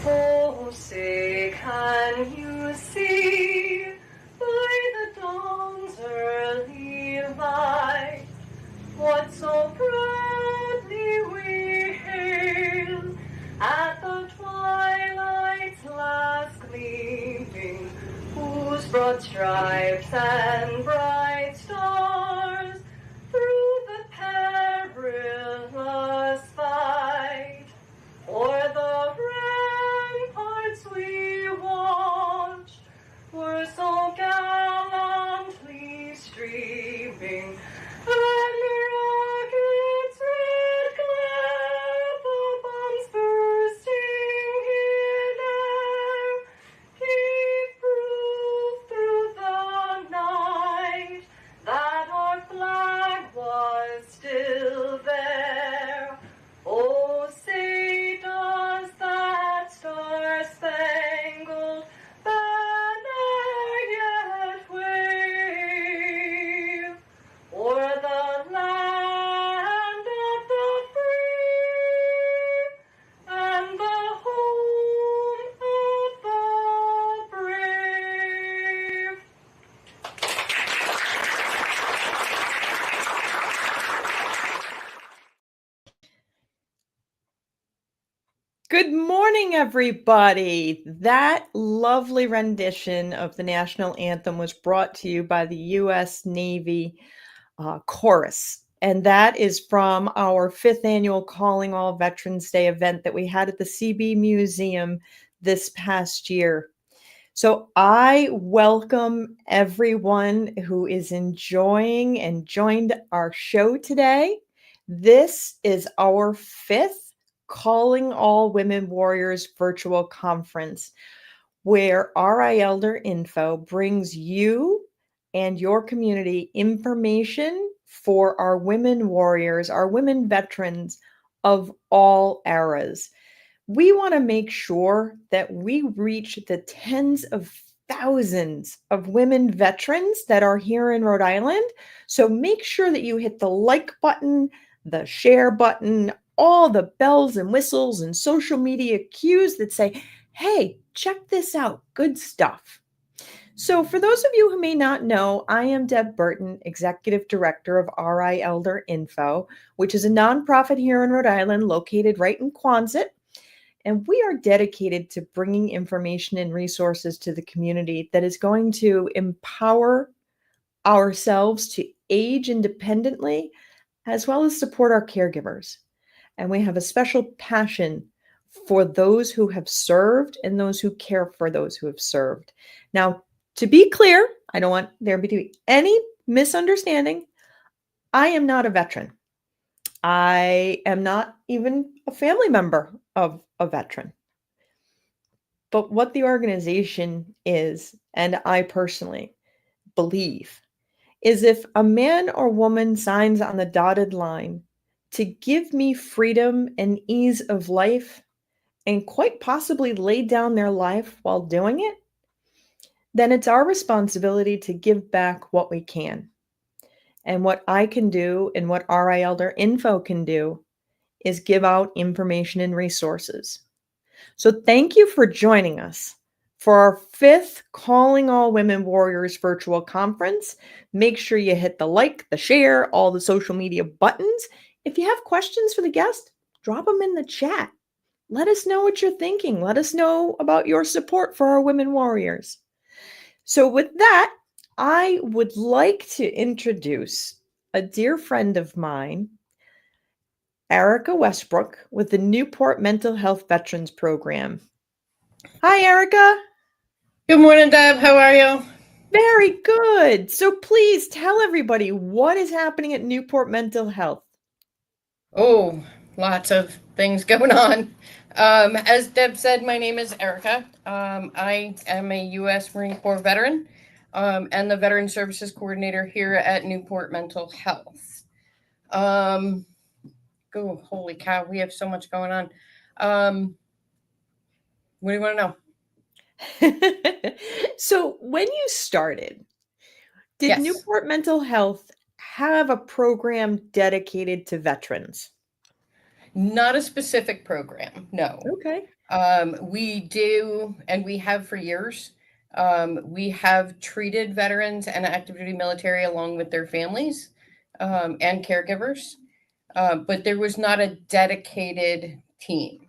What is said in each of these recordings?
Oh, say, can you see by the dawn's early light what so proudly we hailed at the twilight's last gleaming, whose broad stripes and bright stars through the perilous fight o'er the ramparts we watched were so gallantly streaming, and rockets red glare, the bombs bursting in air, gave proof through the night that our flag was still there. Oh, say does that star-spangled banner yet wave o'er the land of the free and the home of the brave? Good morning, everybody. That lovely rendition of the national anthem was brought to you by the U.S. Navy Chorus. And that is from our 5th annual Calling All Veterans Day event that we had at the CB Museum this past year. So I welcome everyone who is enjoying and joined our show today. This is our 5th Calling All Women Warriors virtual conference, where RI Elder Info brings you and your community information for our women warriors, our women veterans of all eras. We want to make sure that we reach the tens of thousands of women veterans that are here in Rhode Island. So make sure that you hit the like button, the share button, all the bells and whistles and social media cues that say, hey, check this out, good stuff. So for those of you who may not know, I am Deb Burton, Executive Director of RI Elder Info, which is a nonprofit here in Rhode Island located right in Quonset. And we are dedicated to bringing information and resources to the community that is going to empower ourselves to age independently, as well as support our caregivers. And we have a special passion for those who have served and those who care for those who have served. Now, to be clear, I don't want there to be any misunderstanding. I am not a veteran. I am not even a family member of a veteran. But what the organization is, and I personally believe, is if a man or woman signs on the dotted line to give me freedom and ease of life, and quite possibly lay down their life while doing it, then it's our responsibility to give back what we can. And what I can do and what RI Elder Info can do is give out information and resources. So thank you for joining us for our 5th Calling All Women Warriors virtual conference. Make sure you hit the like, the share, all the social media buttons. If you have questions for the guest, drop them in the chat. Let us know what you're thinking. Let us know about your support for our women warriors. So with that, I would like to introduce a dear friend of mine, Erica Westbrook, with the Newport Mental Health Veterans Program. Hi, Erica. Good morning, Deb. How are you? Very good. So please tell everybody what is happening at Newport Mental Health. Oh, lots of things going on. As Deb said, my name is Erica. I am a U.S. Marine Corps veteran and the Veteran Services Coordinator here at Newport Mental Health. Holy cow, we have so much going on. What do you want to know? So when you started, did Yes. Newport Mental Health have a program dedicated to veterans? Not a specific program, no. Okay. We do, and we have for years. We have treated veterans and active duty military along with their families and caregivers, but there was not a dedicated team,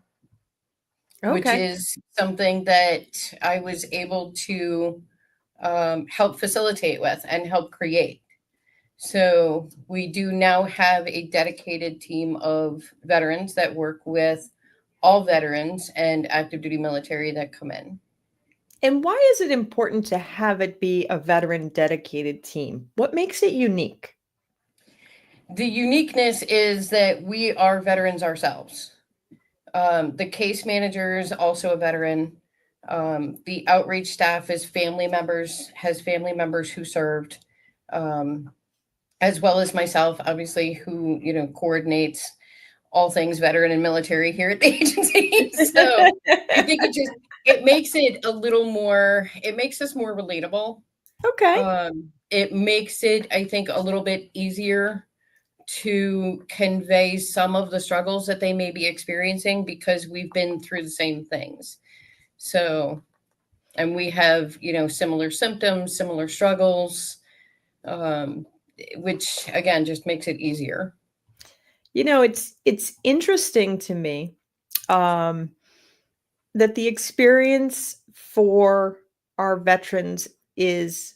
which Okay. is something that I was able to help facilitate with and help create. So we do now have a dedicated team of veterans that work with all veterans and active duty military that come in. And why is it important to have it be a veteran dedicated team? What makes it unique? The uniqueness is that we are veterans ourselves. The case manager is also a veteran. The outreach staff is family members, has family members who served, as well as myself, obviously, who, coordinates all things veteran and military here at the agency. So I think it makes it a little more, it makes us more relatable. Okay. It makes it, I think, a little bit easier to convey some of the struggles that they may be experiencing because we've been through the same things. So, and we have, similar symptoms, similar struggles, which again just makes it easier. It's interesting to me um, that the experience for our veterans is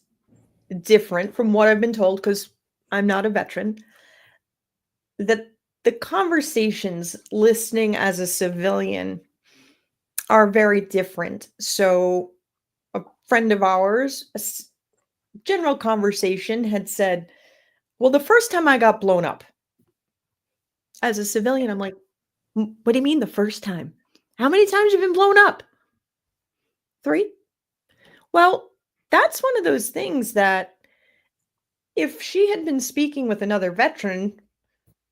different from what I've been told because I'm not a veteran. That the conversations listening as a civilian are very different. So, a friend of ours, general conversation had said, well, the first time I got blown up as a civilian, I'm like, what do you mean the first time? How many times have you been blown up? 3? Well, that's one of those things that if she had been speaking with another veteran,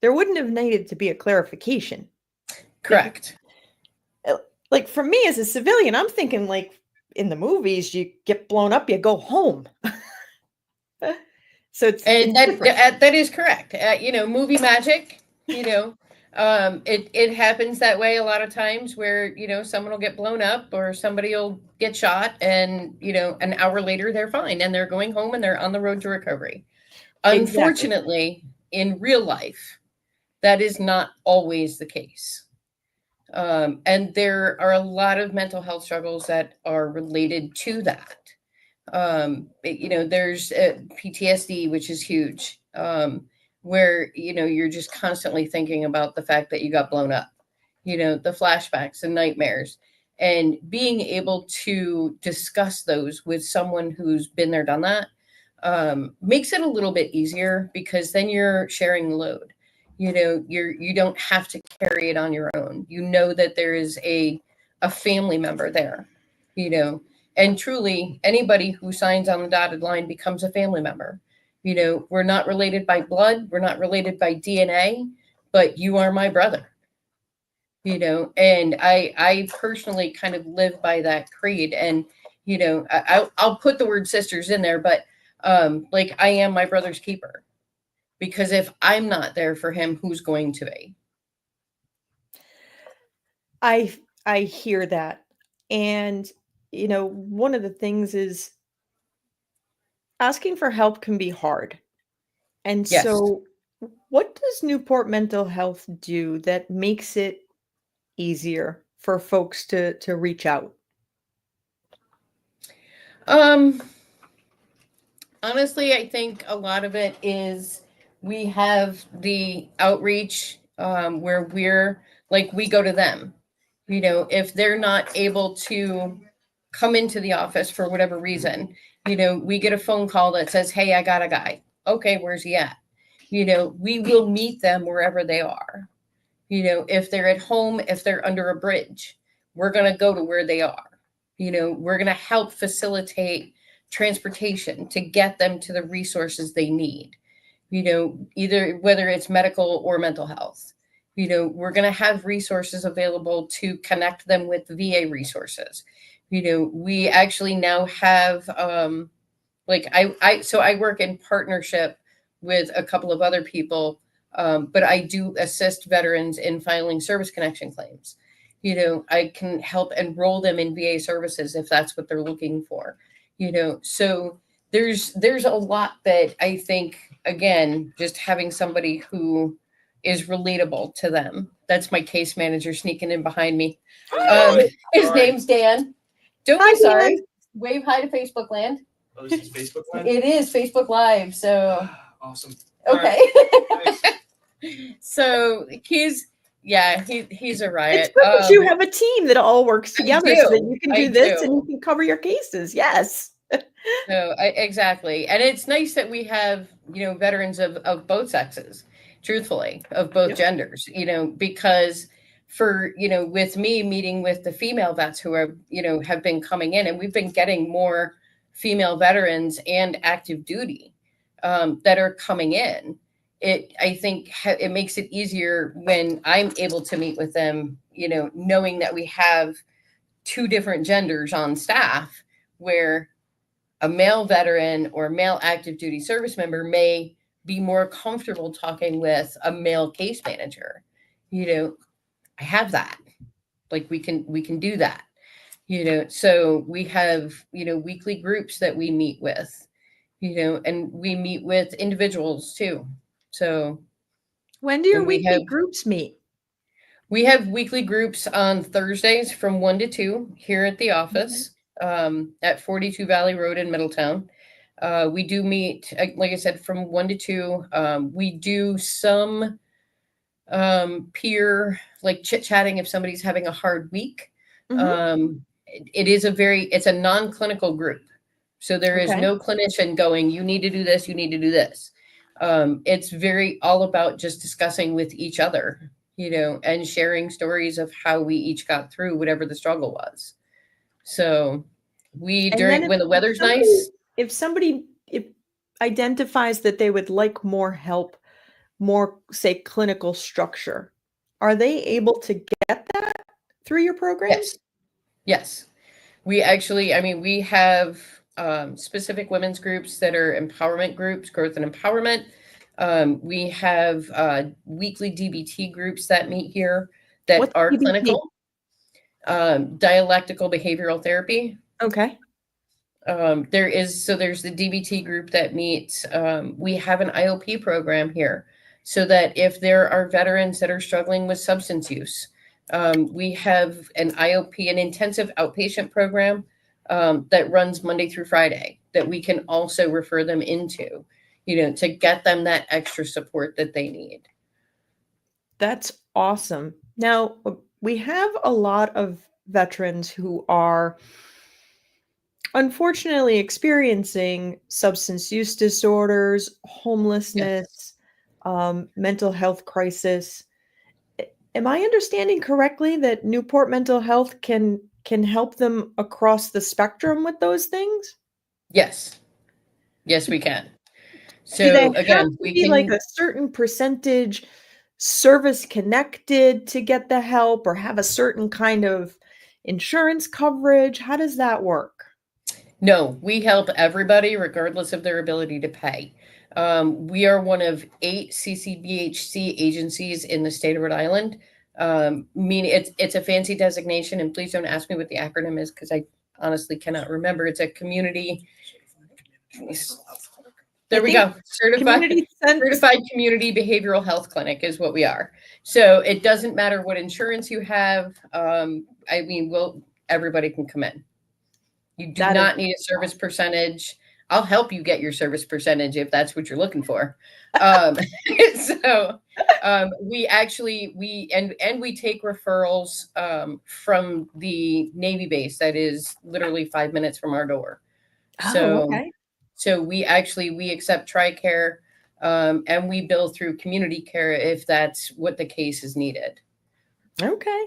there wouldn't have needed to be a clarification. Correct. Like for me as a civilian, I'm thinking like in the movies, you get blown up, you go home. So it's that is correct. Movie magic. It happens that way a lot of times where someone will get blown up or somebody will get shot, and an hour later they're fine and they're going home and they're on the road to recovery. Exactly. Unfortunately, in real life, that is not always the case. And there are a lot of mental health struggles that are related to that. There's PTSD, which is huge, where, you're just constantly thinking about the fact that you got blown up, the flashbacks and nightmares, and being able to discuss those with someone who's been there, done that, makes it a little bit easier because then you're sharing the load. You don't have to carry it on your own. That there is a family member there, and truly anybody who signs on the dotted line becomes a family member. We're not related by blood, we're not related by DNA, but you are my brother. And I personally kind of live by that creed. And I'll put the word sisters in there, but like I am my brother's keeper. Because if I'm not there for him, who's going to be? I hear that. And, one of the things is asking for help can be hard. And Yes. so what does Newport Mental Health do that makes it easier for folks to reach out? Honestly, I think a lot of it is we have the outreach where we go to them. If they're not able to come into the office for whatever reason, we get a phone call that says, hey, I got a guy. Okay, where's he at? We will meet them wherever they are. If they're at home, if they're under a bridge, we're going to go to where they are. We're going to help facilitate transportation to get them to the resources they need, either whether it's medical or mental health. We're going to have resources available to connect them with VA resources. We actually now have, so I work in partnership with a couple of other people But I do assist veterans in filing service connection claims. I can help enroll them in VA services if that's what they're looking for. So there's a lot that I think, again, just having somebody who is relatable to them. That's my case manager sneaking in behind me. His name's Dan. Don't Hi, be sorry. Dan. Wave hi to Facebook land. Oh, this is Facebook Live? It is Facebook Live. So Awesome. okay. Nice. So he's a riot. It's good that you have a team that all works together so that do. you can I do this do. and you can cover your cases. Yes. No, exactly. And it's nice that we have, veterans of both sexes, truthfully, of both Yep. genders, because for, with me meeting with the female vets who are, have been coming in, and we've been getting more female veterans and active duty that are coming in. I think it makes it easier when I'm able to meet with them, knowing that we have two different genders on staff, where a male veteran or male active duty service member may be more comfortable talking with a male case manager. I have that. Like we can do that. So we have, weekly groups that we meet with, and we meet with individuals too. So When do your And we weekly have- groups meet? we have weekly groups on Thursdays from 1 to 2 here at the office at 42 Valley Road in Middletown. We do meet, like I said, from 1 to 2. We do some peer, like chit-chatting if somebody's having a hard week. Mhm. It's a non-clinical group. So there is Okay. no clinician going, you need to do this, you need to do this. It's very all about just discussing with each other, and sharing stories of how we each got through whatever the struggle was. So And then when the weather's somebody- nice, If somebody identifies that they would like more help, more, say, clinical structure, are they able to get that through your program? yes. We actually, we have specific women's groups that are empowerment groups, growth and empowerment. We have weekly DBT groups that meet here that What's are DBT? clinical. Dialectical behavioral therapy. Okay. There's the DBT group that meets. We have an IOP program here, so that if there are veterans that are struggling with substance use, we have an IOP, an intensive outpatient program that runs Monday through Friday that we can also refer them into, to get them that extra support that they need. That's awesome. Now, we have a lot of veterans who are unfortunately experiencing substance use disorders, homelessness, mental health crisis. Am I understanding correctly that Newport Mental Health can help them across the spectrum with those things? Yes, we can. Do they So again, have to we be can like a certain percentage service connected to get the help, or have a certain kind of insurance coverage? How does that work? No, we help everybody regardless of their ability to pay. We are one of 8 CCBHC agencies in the state of Rhode Island. Meaning it's a fancy designation, and please don't ask me what the acronym is because I honestly cannot remember. It's a community. There we go. Certified Community Behavioral Health Clinic is what we are. So it doesn't matter what insurance you have. Everybody can come in. You do not need a service percentage. I'll help you get your service percentage if that's what you're looking for. We take referrals from the Navy base that is literally 5 minutes from our door. Okay. So we accept TRICARE, and we bill through community care if that's what the case is needed. Okay.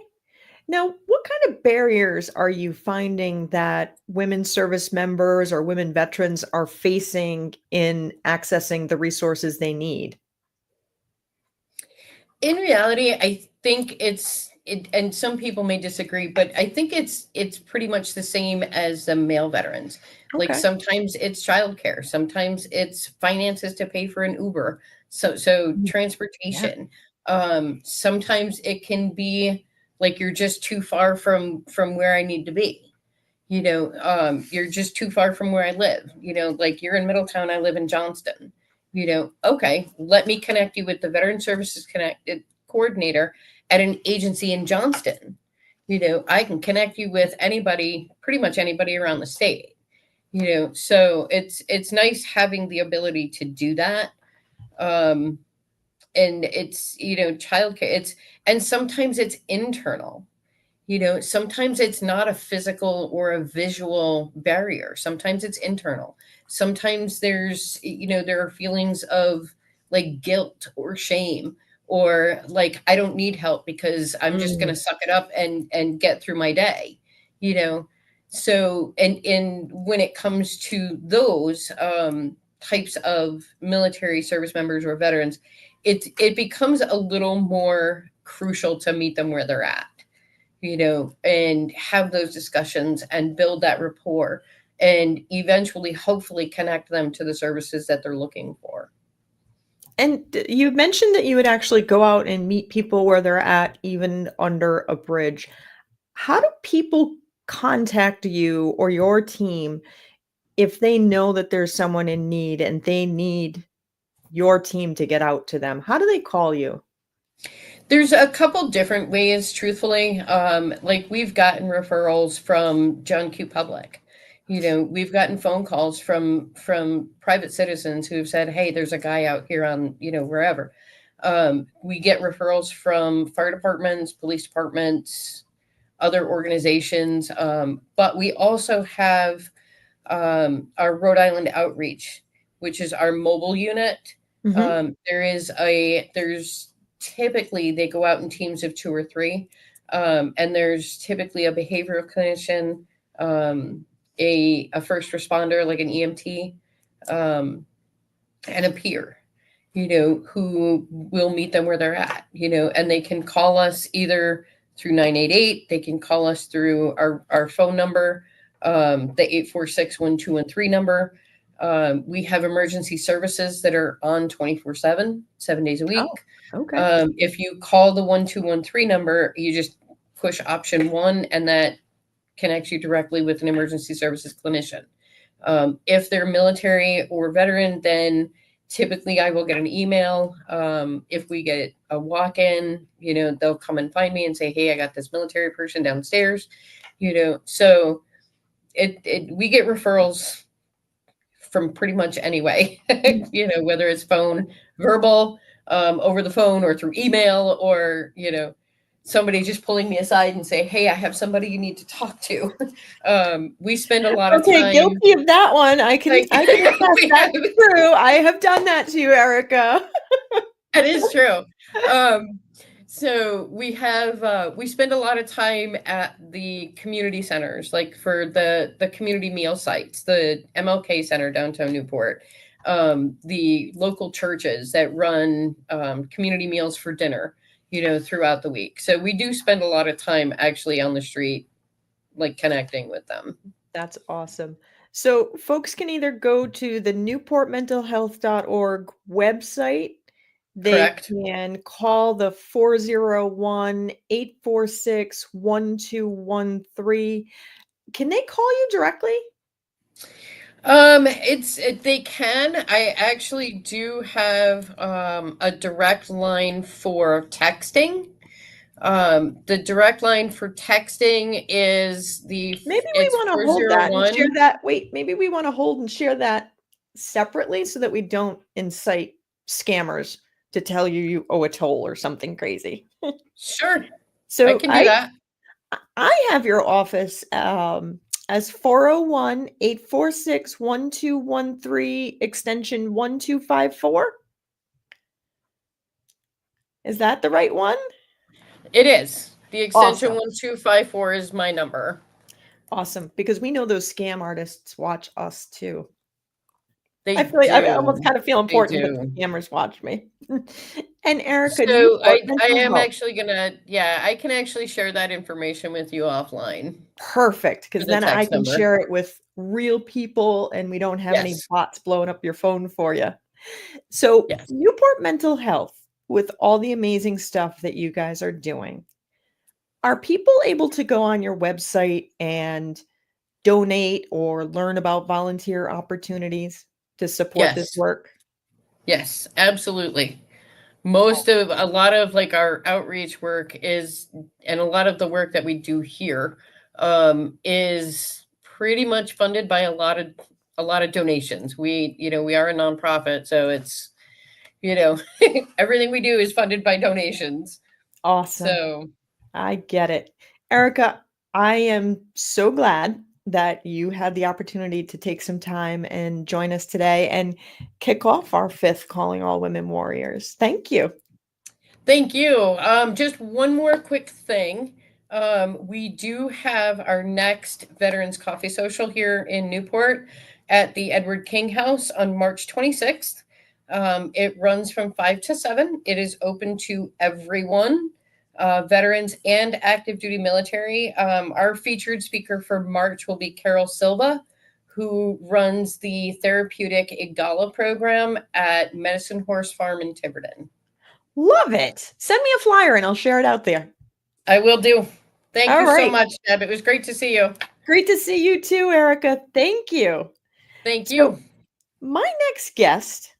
Now, what kind of barriers are you finding that women service members or women veterans are facing in accessing the resources they need? In reality, I think and some people may disagree, but I think it's pretty much the same as the male veterans. Like Okay. sometimes it's childcare, sometimes it's finances to pay for an Uber, So Mm, yeah. transportation. Sometimes it can be like you're just too far from where I need to be. You're just too far from where I live. Like you're in Middletown, I live in Johnston. Okay, let me connect you with the Veteran Services Connected coordinator at an agency in Johnston. I can connect you with anybody, pretty much anybody around the state. So it's nice having the ability to do that. Um, and it's, childcare, and sometimes it's internal. Sometimes it's not a physical or a visual barrier. Sometimes it's internal. Sometimes there are feelings of like guilt or shame, or like I don't need help because I'm just going to Mm. suck it up and get through my day. You know, so and when it comes to those types of military service members or veterans, it becomes a little more crucial to meet them where they're at, and have those discussions and build that rapport and eventually, hopefully, connect them to the services that they're looking for. And you mentioned that you would actually go out and meet people where they're at, even under a bridge. How do people contact you or your team if they know that there's someone in need and they need your team to get out to them? How do they call you? There's a couple different ways, truthfully. Like we've gotten referrals from John Q. Public. We've gotten phone calls from private citizens who've said, "Hey, there's a guy out here on wherever." We get referrals from fire departments, police departments, other organizations, but we also have our Rhode Island Outreach, which is our mobile unit. Mhm. There's typically they go out in teams of 2 or 3, and there's typically a behavioral clinician, a first responder like an EMT, and a peer, who will meet them where they're at, and they can call us either through 988, they can call us through our phone number, the 846-1213 number. We have emergency services that are on 24/7, 7 days a week. Oh, okay. If you call the 1213 number, you just push option 1, and that connects you directly with an emergency services clinician. If they're military or veteran, then typically I will get an email. If we get a walk-in, they'll come and find me and say, "Hey, I got this military person downstairs." So we get referrals from pretty much any way, whether it's phone, verbal, over the phone, or through email, or, somebody just pulling me aside and say, "Hey, I have somebody you need to talk to." We spend a lot of Okay, time. guilty of that one. I can Like, attest that's true. I have done that to you, Erica. That is true. So we spend a lot of time at the community centers, like for the community meal sites, the MLK Center downtown Newport, the local churches that run community meals for dinner, throughout the week. So we do spend a lot of time actually on the street, like connecting with them. That's awesome. So folks can either go to the newportmentalhealth.org website. They Correct. can call the 401-846-1213. Can they call you directly? They can. I actually do have a direct line for texting. The direct line for texting is Maybe we want to hold that and share that. Wait, maybe we want to hold and share that separately so that we don't incite scammers to tell you owe a toll or something crazy. Sure, So I can do that. I have your office as 401-846-1213 extension 1254. Is that the right one? It is. The extension Awesome. 1254 is my number. Awesome, because we know those scam artists watch us too. They I almost kind of feel important that do. the scammers watch me. And Erica, So I mental am health. actually I can actually share that information with you offline. Perfect, because The then I text can number. share it with real people and we don't have any Yes. bots blowing up your phone for you. So, Yes. Newport Mental Health, with all the amazing stuff that you guys are doing, are people able to go on your website and donate or learn about volunteer opportunities to support this Yes. work? Yes, absolutely. Most of a lot of like our outreach work is, and a lot of the work that we do here is pretty much funded by a lot of donations. We are a nonprofit, so it's, you know, everything we do is funded by donations. Awesome. So I get it. Erica, I am so glad that you had the opportunity to take some time and join us today and kick off our fifth Calling All Women Warriors. Thank you. thank you. Just one more quick thing. We do have our next Veterans Coffee Social here in Newport at the Edward King House on March 26th. It runs from 5 to 7. It is open to everyone, veterans and active duty military. Our featured speaker for March will be Carol Silva, who runs the therapeutic Igala program at Medicine Horse Farm in Tiverton. Love it. Send me a flyer and I'll share it out there. I will do. Thank All you so right. much, Deb. It was great to see you. Great to see you too, Erica. Thank you. Thank So, you. my next guest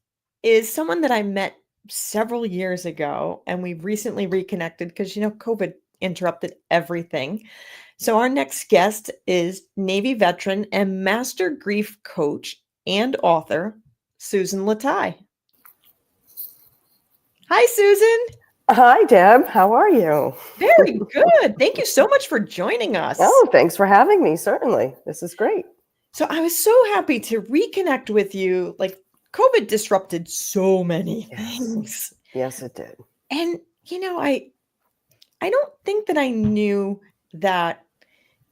is someone that I met several years ago, and we've recently reconnected because, COVID interrupted everything. So, our next guest is Navy veteran and master grief coach and author, Susan Latai. Hi, Susan. Hi, Deb. How are you? Very good. Thank you so much for joining us. Oh, thanks for having me. Certainly. This is great. So, I was so happy to reconnect with you. Like, COVID disrupted so many things. Yes, it did. And I don't think that I knew that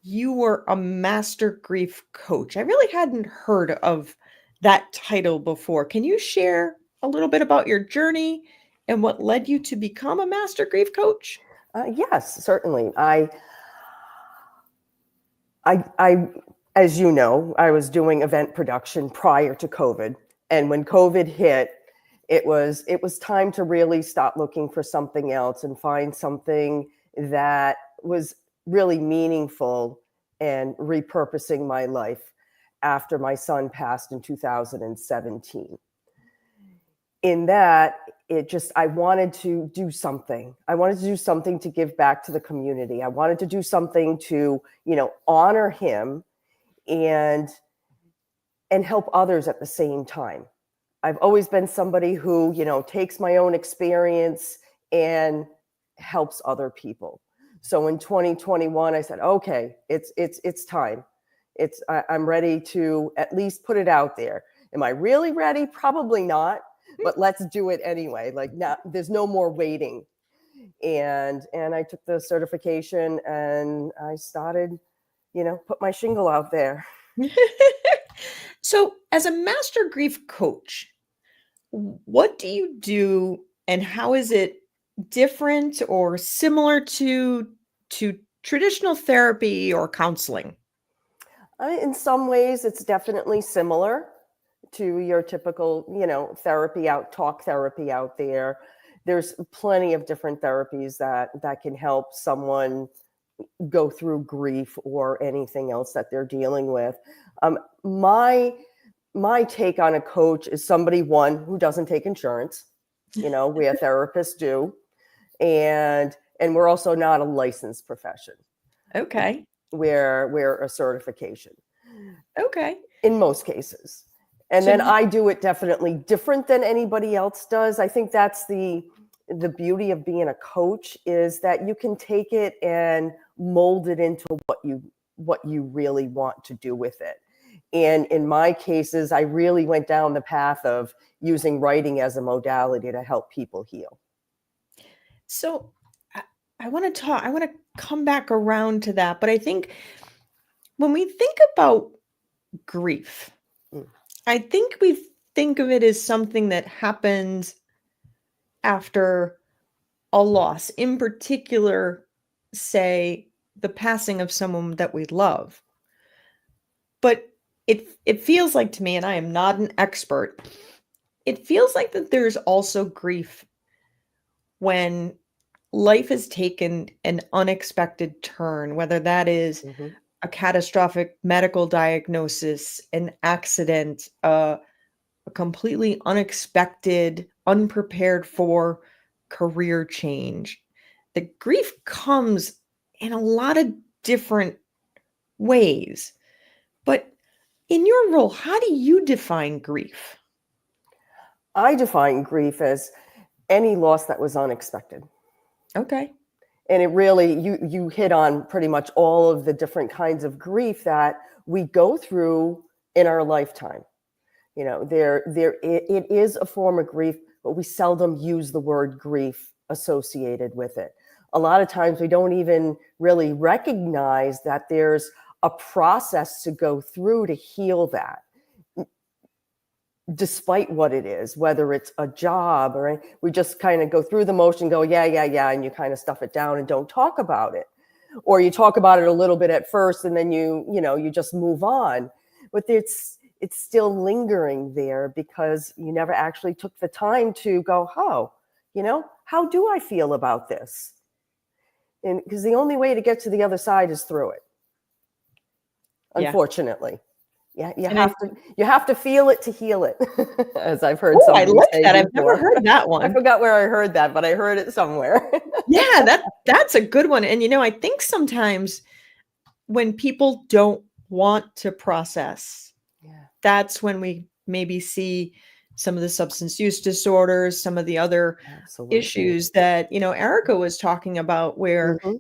you were a master grief coach. I really hadn't heard of that title before. Can you share a little bit about your journey and what led you to become a master grief coach? Yes, certainly. As you know, I was doing event production prior to COVID, and when COVID hit, it was time to really stop looking for something else and find something that was really meaningful and repurposing my life after my son passed in 2017. In that, I wanted to do something. I wanted to do something to give back to the community. I wanted to do something to, honor him and help others at the same time. I've always been somebody who, takes my own experience and helps other people. So in 2021, I said, okay, it's time. I'm ready to at least put it out there. Am I really ready? Probably not, but let's do it anyway. Like, now, there's no more waiting. And I took the certification and I started, put my shingle out there. So, as a master grief coach, what do you do and how is it different or similar to traditional therapy or counseling? In some ways, it's definitely similar to your typical, talk therapy out there. There's plenty of different therapies that can help someone go through grief or anything else that they're dealing with. My take on a coach is somebody, one, who doesn't take insurance. We therapists do, and we're also not a licensed profession. Okay. We're a certification. Okay. In most cases. And then I do it definitely different than anybody else does. I think that's the beauty of being a coach, is that you can take it and mold it into what you really want to do with it. And in my cases, I really went down the path of using writing as a modality to help people heal. So I want to come back around to that, but I think when we think about grief, I think we think of it as something that happens after a loss, in particular, say, the passing of someone that we love. But it feels like to me, and I am not an expert, it feels like that there's also grief when life has taken an unexpected turn, whether that is Mhm. a catastrophic medical diagnosis, an accident, a completely unexpected, unprepared for career change. The grief comes in a lot of different ways. But in your role, how do you define grief? I define grief as any loss that was unexpected. Okay. And it really, you hit on pretty much all of the different kinds of grief that we go through in our lifetime. You know, it is a form of grief, but we seldom use the word grief associated with it. A lot of times we don't even really recognize that there's a process to go through to heal that, despite what it is, whether it's a job or we just kind of go through the motion, go, yeah, yeah, yeah, and you kind of stuff it down and don't talk about it. Or you talk about it a little bit at first and then you just move on. But it's still lingering there because you never actually took the time to go, oh, how do I feel about this? And because the only way to get to the other side is through it. Yeah. Unfortunately. Yeah, you And have to feel it to heal it, as I've heard Oh, I somebody like say that. I've never before. heard that I one. forgot where I heard that, but I heard it somewhere. Yeah, that's a good one. And I think sometimes when people don't want to process, Yeah, that's when we maybe see some of the substance use disorders, some of the other absolutely. issues that, Erica was talking about, where, Mhm.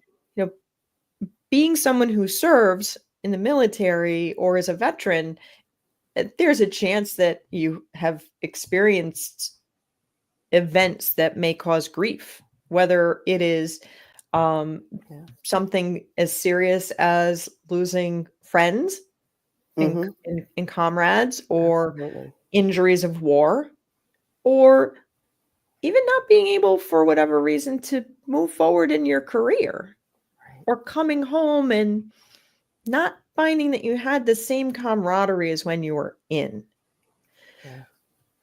being someone who serves in the military or as a veteran, there's a chance that you have experienced events that may cause grief, whether it is Yeah. something as serious as losing friends and, Mhm. and comrades, or Absolutely. injuries of war, or even not being able for whatever reason to move forward in your career, Right. or coming home and not finding that you had the same camaraderie as when you were in. Yeah.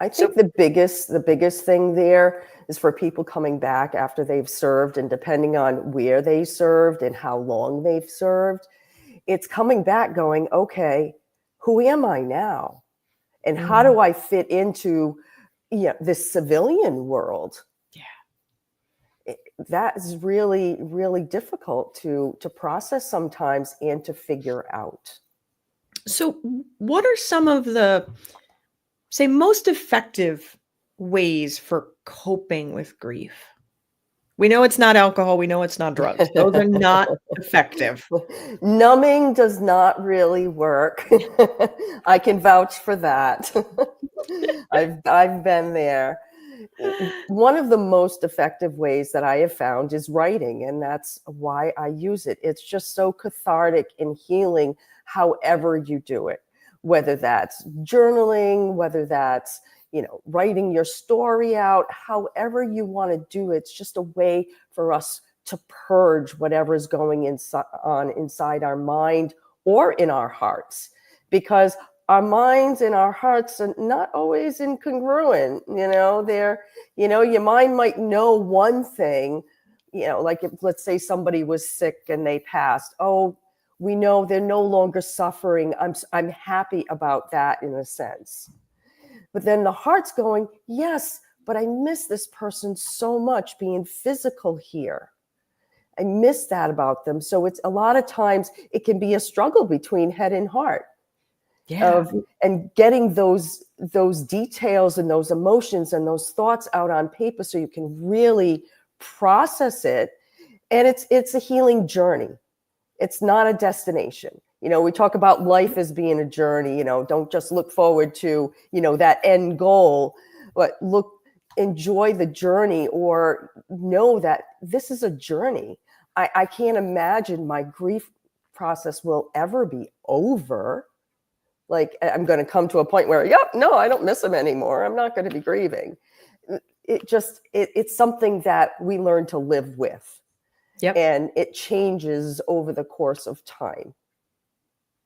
I So think the biggest thing there is for people coming back after they've served, and depending on where they served and how long they've served, it's coming back going, okay, who am I now? And how do I fit into this civilian world? That is really, really difficult to process sometimes and to figure out. So, what are some of the, say, most effective ways for coping with grief? We know it's not alcohol. We know it's not drugs. Those are not effective. Numbing does not really work. I can vouch for that. I've been there. One of the most effective ways that I have found is writing, and that's why I use it. It's just so cathartic and healing, however you do it, whether that's journaling, whether that's writing your story out, however you want to do it. It's just a way for us to purge whatever's going inside our mind or in our hearts, because our minds and our hearts are not always incongruent. Your mind might know one thing, like if, let's say somebody was sick and they passed. Oh, we know they're no longer suffering. I'm happy about that in a sense. But then the heart's going, yes, but I miss this person so much being physical here. I miss that about them. So it's a lot of times it can be a struggle between head and heart. Yeah. And getting those details and those emotions and those thoughts out on paper so you can really process it. And it's a healing journey. It's not a destination. We talk about life as being a journey. Don't just look forward to that end goal, but enjoy the journey, or know that this is a journey. I can't imagine my grief process will ever be over. Like, I'm going to come to a point where, no, I don't miss him anymore. I'm not going to be grieving. It's something that we learn to live with. Yep. And it changes over the course of time,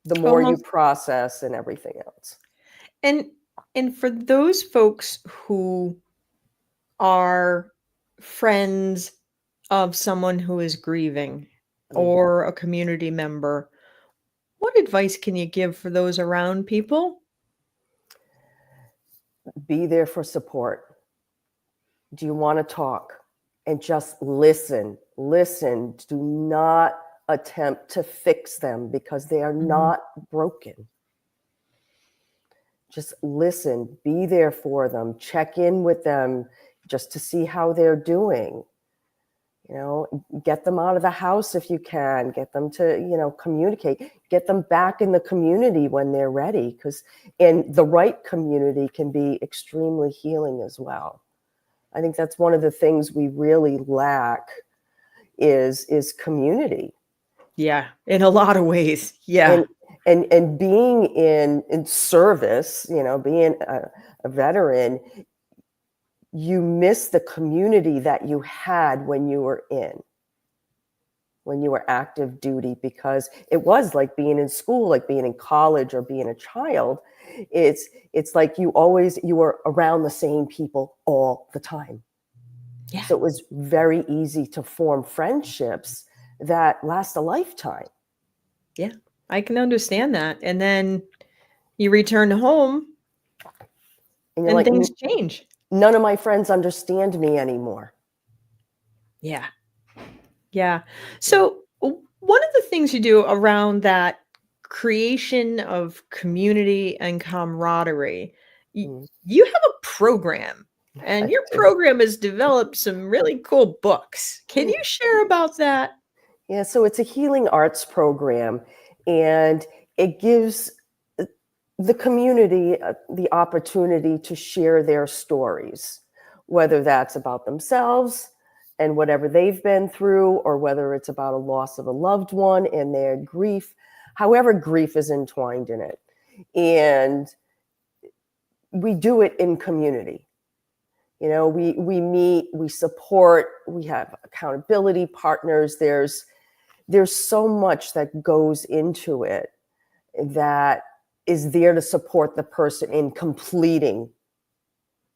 the more you process and everything else. And And for those folks who are friends of someone who is grieving or a community member, what advice can you give for those around people? Be there for support. Do you want to talk? And just listen. Listen. Do not attempt to fix them because they are not broken. Just listen. Be there for them. Check in with them just to see how they're doing. You know, get them out of the house if you can. Get them to, you know, communicate. Get them back in the community when they're ready, because in the right community can be extremely healing as well. I think that's one of the things we really lack is community. Yeah, in a lot of ways. Yeah. And being in service, you know, being a veteran, you miss the community that you had when you were active duty, because it was like being in school, like being in college or being a child. It's like you were around the same people all the time. Yeah. So it was very easy to form friendships that last a lifetime. Yeah, I can understand that. And then you return home And and things change. none of my friends understand me anymore. Yeah. Yeah. So one of the things you do around that creation of community and camaraderie, you have a program, and your program has developed some really cool books. Can you share about that? Yeah, so it's a healing arts program, and it gives the community the opportunity to share their stories, whether that's about themselves and whatever they've been through, or whether it's about a loss of a loved one and their grief, however grief is entwined in it. And we do it in community. You know, we meet, we support, we have accountability partners. There's so much that goes into it that is there to support the person in completing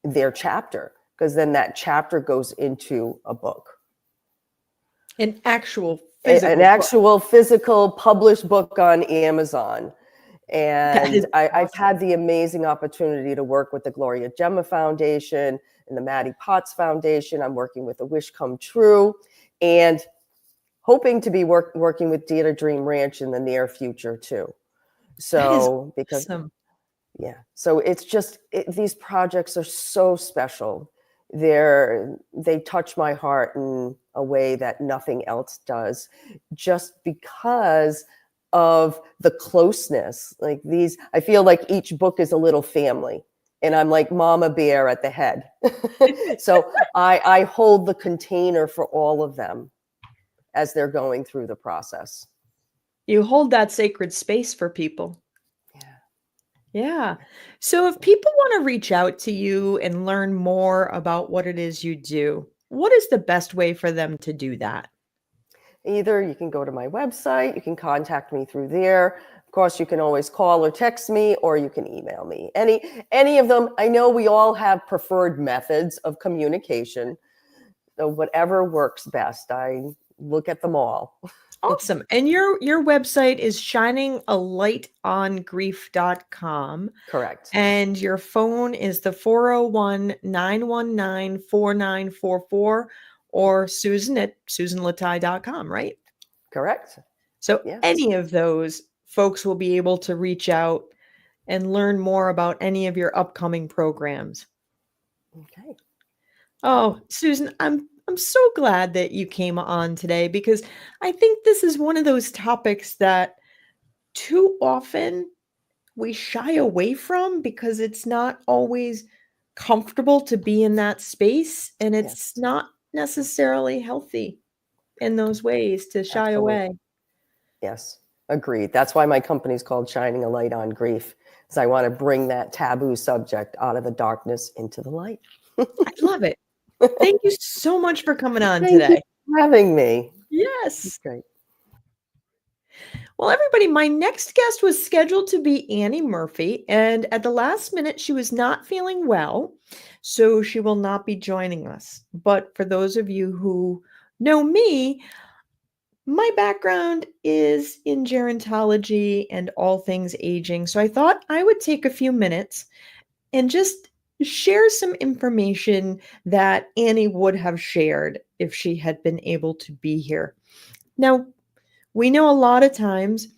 their chapter, because then that chapter goes into a book. An actual physical published book on Amazon. And I've had the amazing opportunity to work with the Gloria Gemma Foundation and the Maddie Potts Foundation. I'm working with the Wish Come True, and hoping to be working with Data Dream Ranch in the near future too. So because awesome. Yeah, so it's just these projects are so special. They touch my heart in a way that nothing else does, just because of the closeness. Like these, I feel like each book is a little family, and I'm like Mama Bear at the head. So I hold the container for all of them as they're going through the process. You hold that sacred space for people. Yeah. So if people want to reach out to you and learn more about what it is you do, what is the best way for them to do that? Either you can go to my website, you can contact me through there. Of course, you can always call or text me, or you can email me. Any of them. I know we all have preferred methods of communication. So whatever works best. I look at them all. Awesome. And your website is shiningalightonGrief.com. Correct. And your phone is the 401-919-4944, or Susan at SusanLatai.com, right? Correct. So Yes. Any of those folks will be able to reach out and learn more about any of your upcoming programs. Okay. Oh, Susan, I'm so glad that you came on today, because I think this is one of those topics that too often we shy away from, because it's not always comfortable to be in that space, and it's not necessarily healthy in those ways to shy away. Yes, agreed. That's why my company is called Shining a Light on Grief, because I want to bring that taboo subject out of the darkness into the light. I love it. Thank you so much for coming on Thank today. you for having me. Yes. Great. Well, everybody, my next guest was scheduled to be Annie Murphy, and at the last minute, she was not feeling well, so she will not be joining us. But for those of you who know me, my background is in gerontology and all things aging, so I thought I would take a few minutes and just share some information that Annie would have shared if she had been able to be here. Now, we know a lot of times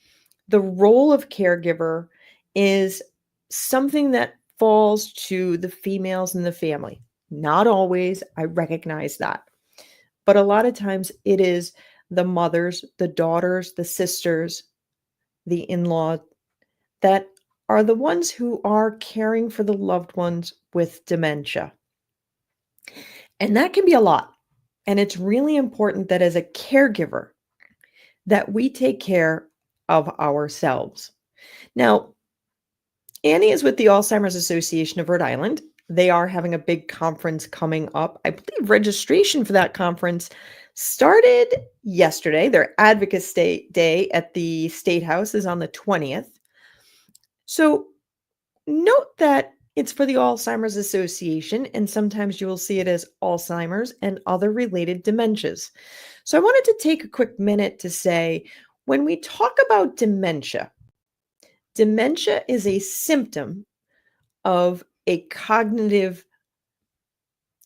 the role of caregiver is something that falls to the females in the family. Not always, I recognize that. But a lot of times it is the mothers, the daughters, the sisters, the in-law that are the ones who are caring for the loved ones with dementia. And that can be a lot. And it's really important that as a caregiver, that we take care of ourselves. Now, Annie is with the Alzheimer's Association of Rhode Island. They are having a big conference coming up. I believe registration for that conference started yesterday. Their Advocacy Day at the State House is on the 20th. So note that it's for the Alzheimer's Association, and sometimes you will see it as Alzheimer's and other related dementias. So I wanted to take a quick minute to say, when we talk about dementia, dementia is a symptom of a cognitive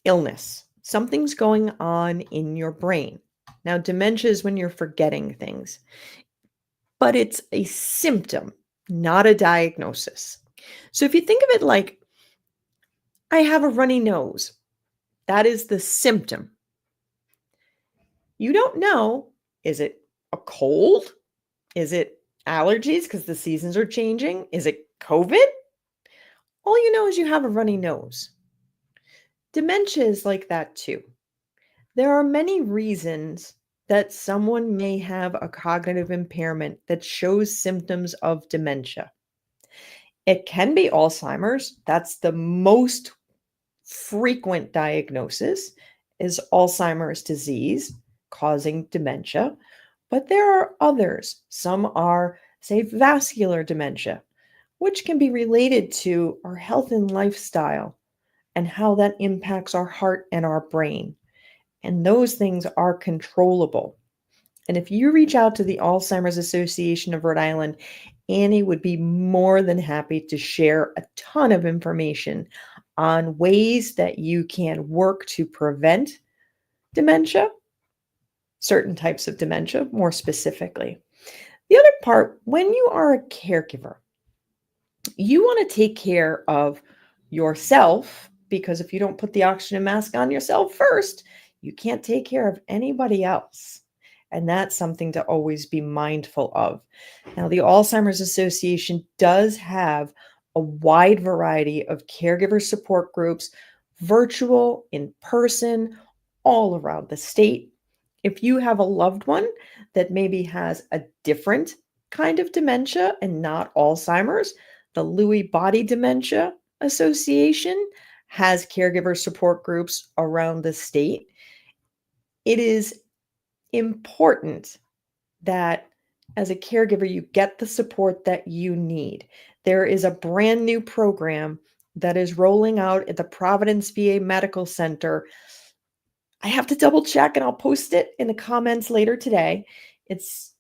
illness. Something's going on in your brain. Now, dementia is when you're forgetting things, but it's a symptom, not a diagnosis. So if you think of it like, I have a runny nose, that is the symptom. You don't know, is it a cold? Is it allergies because the seasons are changing? Is it COVID? All you know is you have a runny nose. Dementia is like that too. There are many reasons that someone may have a cognitive impairment that shows symptoms of dementia. It can be Alzheimer's. That's the most frequent diagnosis, is Alzheimer's disease causing dementia. But there are others. Some are, say, vascular dementia, which can be related to our health and lifestyle and how that impacts our heart and our brain. And those things are controllable. And if you reach out to the Alzheimer's Association of Rhode Island, Annie would be more than happy to share a ton of information on ways that you can work to prevent dementia, certain types of dementia more specifically. The other part, when you are a caregiver, you want to take care of yourself, because if you don't put the oxygen mask on yourself first, you can't take care of anybody else. And that's something to always be mindful of. Now, the Alzheimer's Association does have a wide variety of caregiver support groups, virtual, in person, all around the state. If you have a loved one that maybe has a different kind of dementia and not Alzheimer's, the Lewy Body Dementia Association has caregiver support groups around the state. It is important that as a caregiver, you get the support that you need. There is a brand new program that is rolling out at the Providence VA Medical Center. I have to double check and I'll post it in the comments later today. It's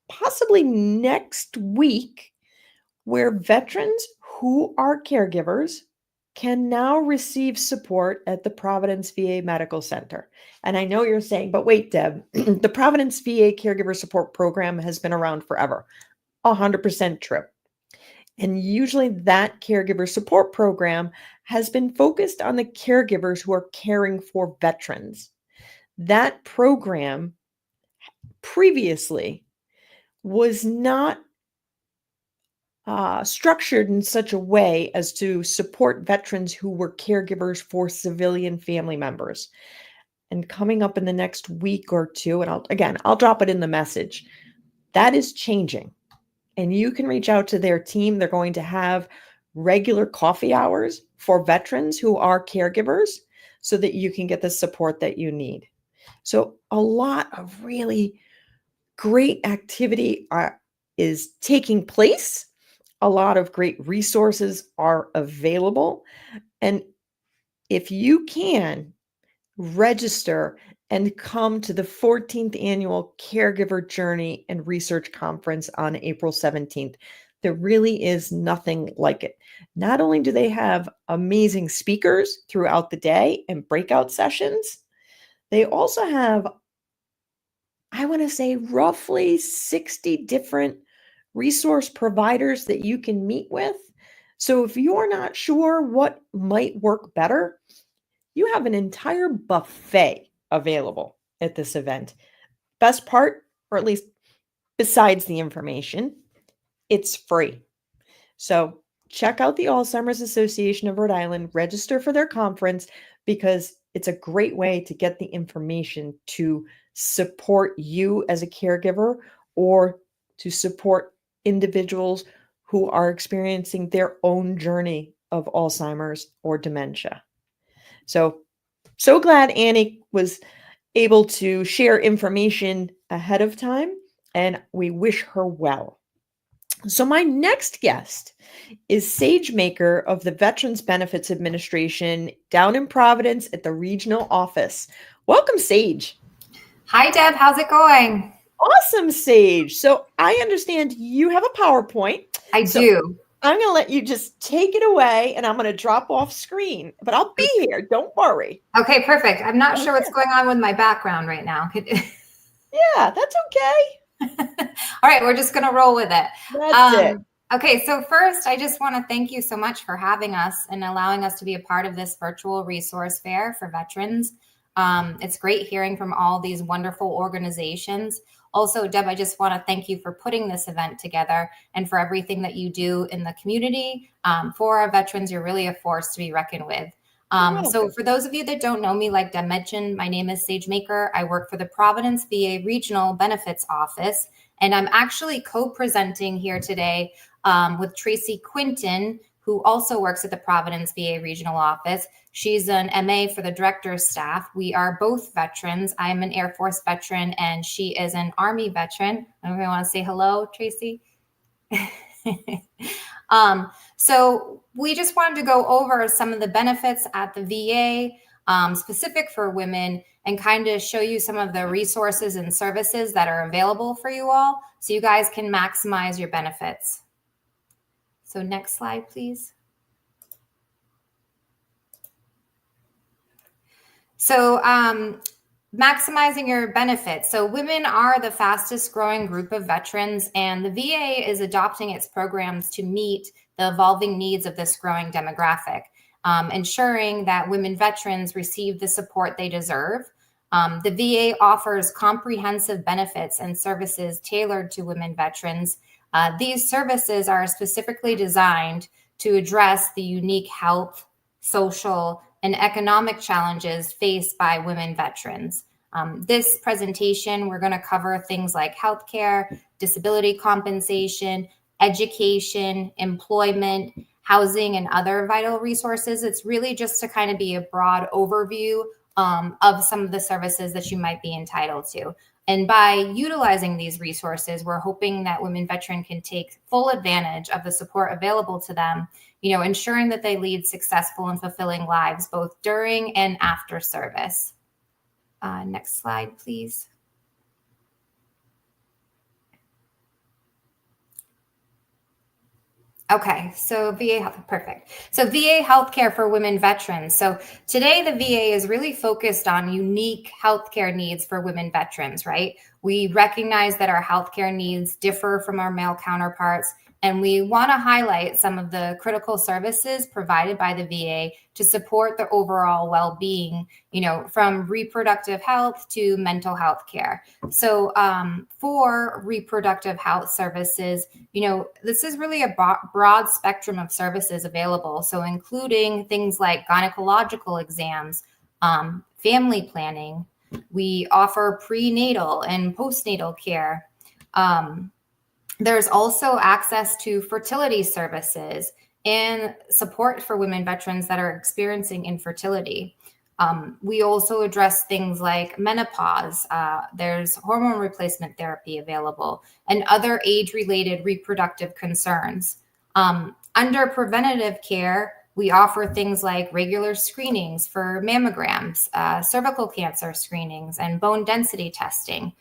possibly next week, where veterans who are caregivers can now receive support at the Providence VA Medical Center. And I know you're saying, but wait, Deb, the Providence VA Caregiver Support Program has been around forever. 100% true. And usually that caregiver support program has been focused on the caregivers who are caring for veterans. That program previously was not structured in such a way as to support veterans who were caregivers for civilian family members. And coming up in the next week or two, and I'll drop it in the message, that is changing. And you can reach out to their team. They're going to have regular coffee hours for veterans who are caregivers so that you can get the support that you need. So a lot of really great activity is taking place. A lot of great resources are available. And if you can, register and come to the 14th annual Caregiver Journey and Research Conference on April 17th. There really is nothing like it. Not only do they have amazing speakers throughout the day and breakout sessions, they also have, I want to say, roughly 60 different resource providers that you can meet with. So if you're not sure what might work better, you have an entire buffet available at this event. Best part, or at least besides the information, it's free. So check out the Alzheimer's Association of Rhode Island, register for their conference, because it's a great way to get the information to support you as a caregiver or to support individuals who are experiencing their own journey of Alzheimer's or dementia. So glad Annie was able to share information ahead of time, and we wish her well. So my next guest is Sage Maker of the Veterans Benefits Administration down in Providence at the regional office. Welcome, Sage. Hi, Deb. How's it going? Awesome, Sage. So I understand you have a PowerPoint. I do. I'm going to let you just take it away, and I'm going to drop off screen, but I'll be here. Don't worry. Okay, perfect. I'm not sure what's going on with my background right now. Yeah, that's okay. All right, we're just going to roll with it. That's it. Okay, so first, I just want to thank you so much for having us and allowing us to be a part of this virtual resource fair for veterans. It's great hearing from all these wonderful organizations. Also, Deb, I just want to thank you for putting this event together and for everything that you do in the community. For our veterans, you're really a force to be reckoned with. So for those of you that don't know me, like Deb mentioned, my name is Sage Maker. I work for the Providence VA Regional Benefits Office, and I'm actually co-presenting here today with Tracy Quinton, who also works at the Providence VA Regional Office. She's an MA for the director's staff. We are both veterans. I am an Air Force veteran, and she is an Army veteran. Everybody want to say hello, Tracy? So we just wanted to go over some of the benefits at the VA, specific for women, and kind of show you some of the resources and services that are available for you all, so you guys can maximize your benefits. So next slide, please. So maximizing your benefits. So women are the fastest growing group of veterans, and the VA is adopting its programs to meet the evolving needs of this growing demographic, ensuring that women veterans receive the support they deserve. The VA offers comprehensive benefits and services tailored to women veterans. These services are specifically designed to address the unique health, social, and economic challenges faced by women veterans. This presentation, we're going to cover things like healthcare, disability compensation, education, employment, housing, and other vital resources. It's really just to kind of be a broad overview of some of the services that you might be entitled to. And by utilizing these resources, we're hoping that women veterans can take full advantage of the support available to them, ensuring that they lead successful and fulfilling lives both during and after service. Next slide, please. Okay, so VA health, perfect. So VA healthcare for women veterans. So today the VA is really focused on unique healthcare needs for women veterans, right? We recognize that our healthcare needs differ from our male counterparts, and we want to highlight some of the critical services provided by the VA to support the overall well-being, from reproductive health to mental health care. So for reproductive health services, this is really a broad spectrum of services available. So including things like gynecological exams, family planning. We offer prenatal and postnatal care. There's also access to fertility services and support for women veterans that are experiencing infertility. We also address things like menopause. There's hormone replacement therapy available and other age-related reproductive concerns. Under preventative care, we offer things like regular screenings for mammograms, cervical cancer screenings, and bone density testing.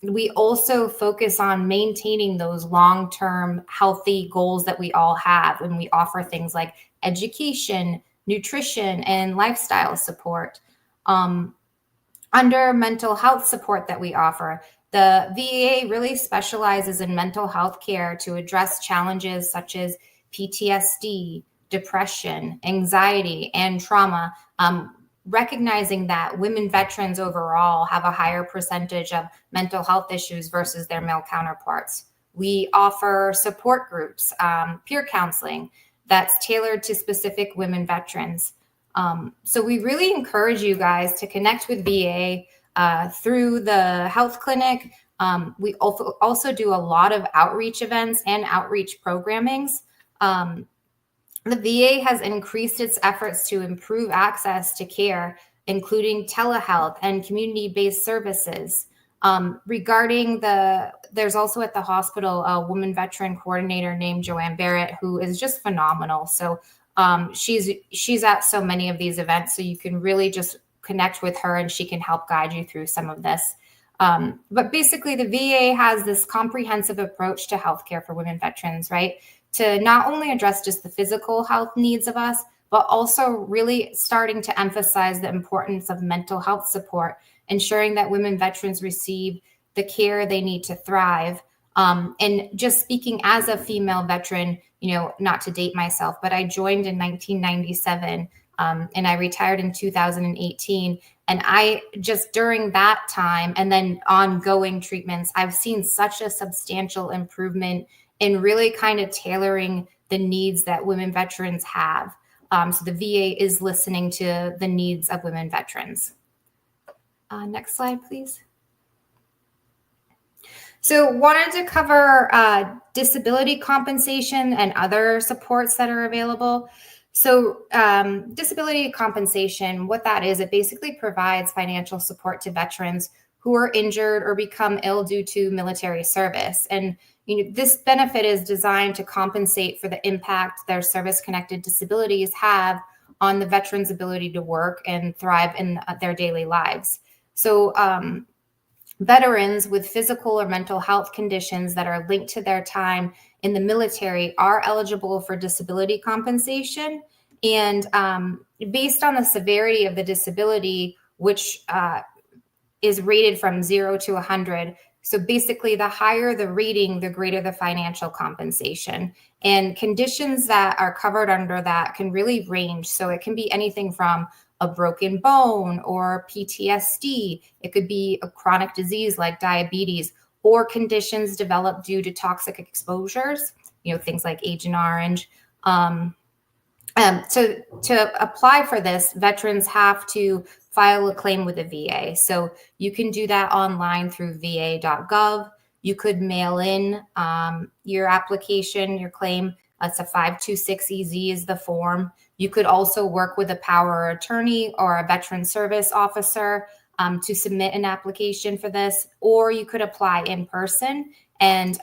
We also focus on maintaining those long-term healthy goals that we all have, and we offer things like education, nutrition, and lifestyle support. Under mental health support that we offer, the VA really specializes in mental health care to address challenges such as PTSD, depression, anxiety, and trauma, recognizing that women veterans overall have a higher percentage of mental health issues versus their male counterparts. We offer support groups, peer counseling that's tailored to specific women veterans. So we really encourage you guys to connect with VA through the health clinic. We also do a lot of outreach events and outreach programmings. The VA has increased its efforts to improve access to care, including telehealth and community-based services. There's also at the hospital a woman veteran coordinator named Joanne Barrett, who is just phenomenal. So she's at so many of these events, so you can really just connect with her and she can help guide you through some of this. But basically the VA has this comprehensive approach to healthcare for women veterans, right? To not only address just the physical health needs of us, but also really starting to emphasize the importance of mental health support, ensuring that women veterans receive the care they need to thrive. And just speaking as a female veteran, not to date myself, but I joined in 1997 and I retired in 2018. And I just during that time and then ongoing treatments, I've seen such a substantial improvement in really kind of tailoring the needs that women veterans have. So the VA is listening to the needs of women veterans. Next slide, please. So wanted to cover disability compensation and other supports that are available. So disability compensation, what that is, it basically provides financial support to veterans who are injured or become ill due to military service. And this benefit is designed to compensate for the impact their service-connected disabilities have on the veteran's ability to work and thrive in their daily lives. So veterans with physical or mental health conditions that are linked to their time in the military are eligible for disability compensation. And based on the severity of the disability, which is rated from 0 to 100, so basically the higher the rating, the greater the financial compensation. And conditions that are covered under that can really range. So it can be anything from a broken bone or PTSD. It could be a chronic disease like diabetes or conditions developed due to toxic exposures, things like Agent Orange. To apply for this, veterans have to file a claim with the VA. So you can do that online through va.gov. You could mail in your application, your claim. It's a 526EZ is the form. You could also work with a power of attorney or a veteran service officer to submit an application for this, or you could apply in person. And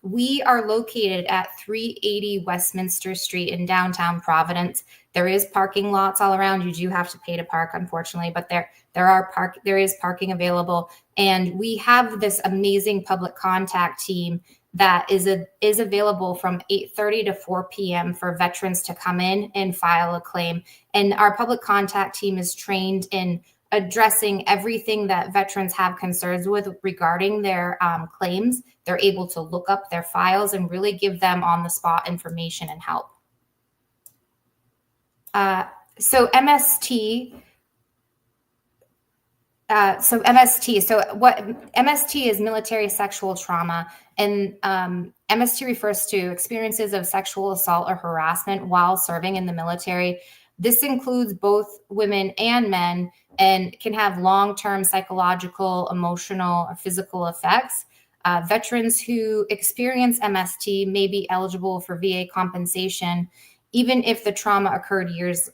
we are located at 380 Westminster Street in downtown Providence. There is parking lots all around. You do have to pay to park, unfortunately, but there is parking available. And we have this amazing public contact team that is available from 8:30 to 4 p.m. for veterans to come in and file a claim. And our public contact team is trained in addressing everything that veterans have concerns with regarding their claims. They're able to look up their files and really give them on the spot information and help. So MST. So what MST is military sexual trauma, and MST refers to experiences of sexual assault or harassment while serving in the military. This includes both women and men and can have long-term psychological, emotional, or physical effects. Veterans who experience MST may be eligible for VA compensation, even if the trauma occurred years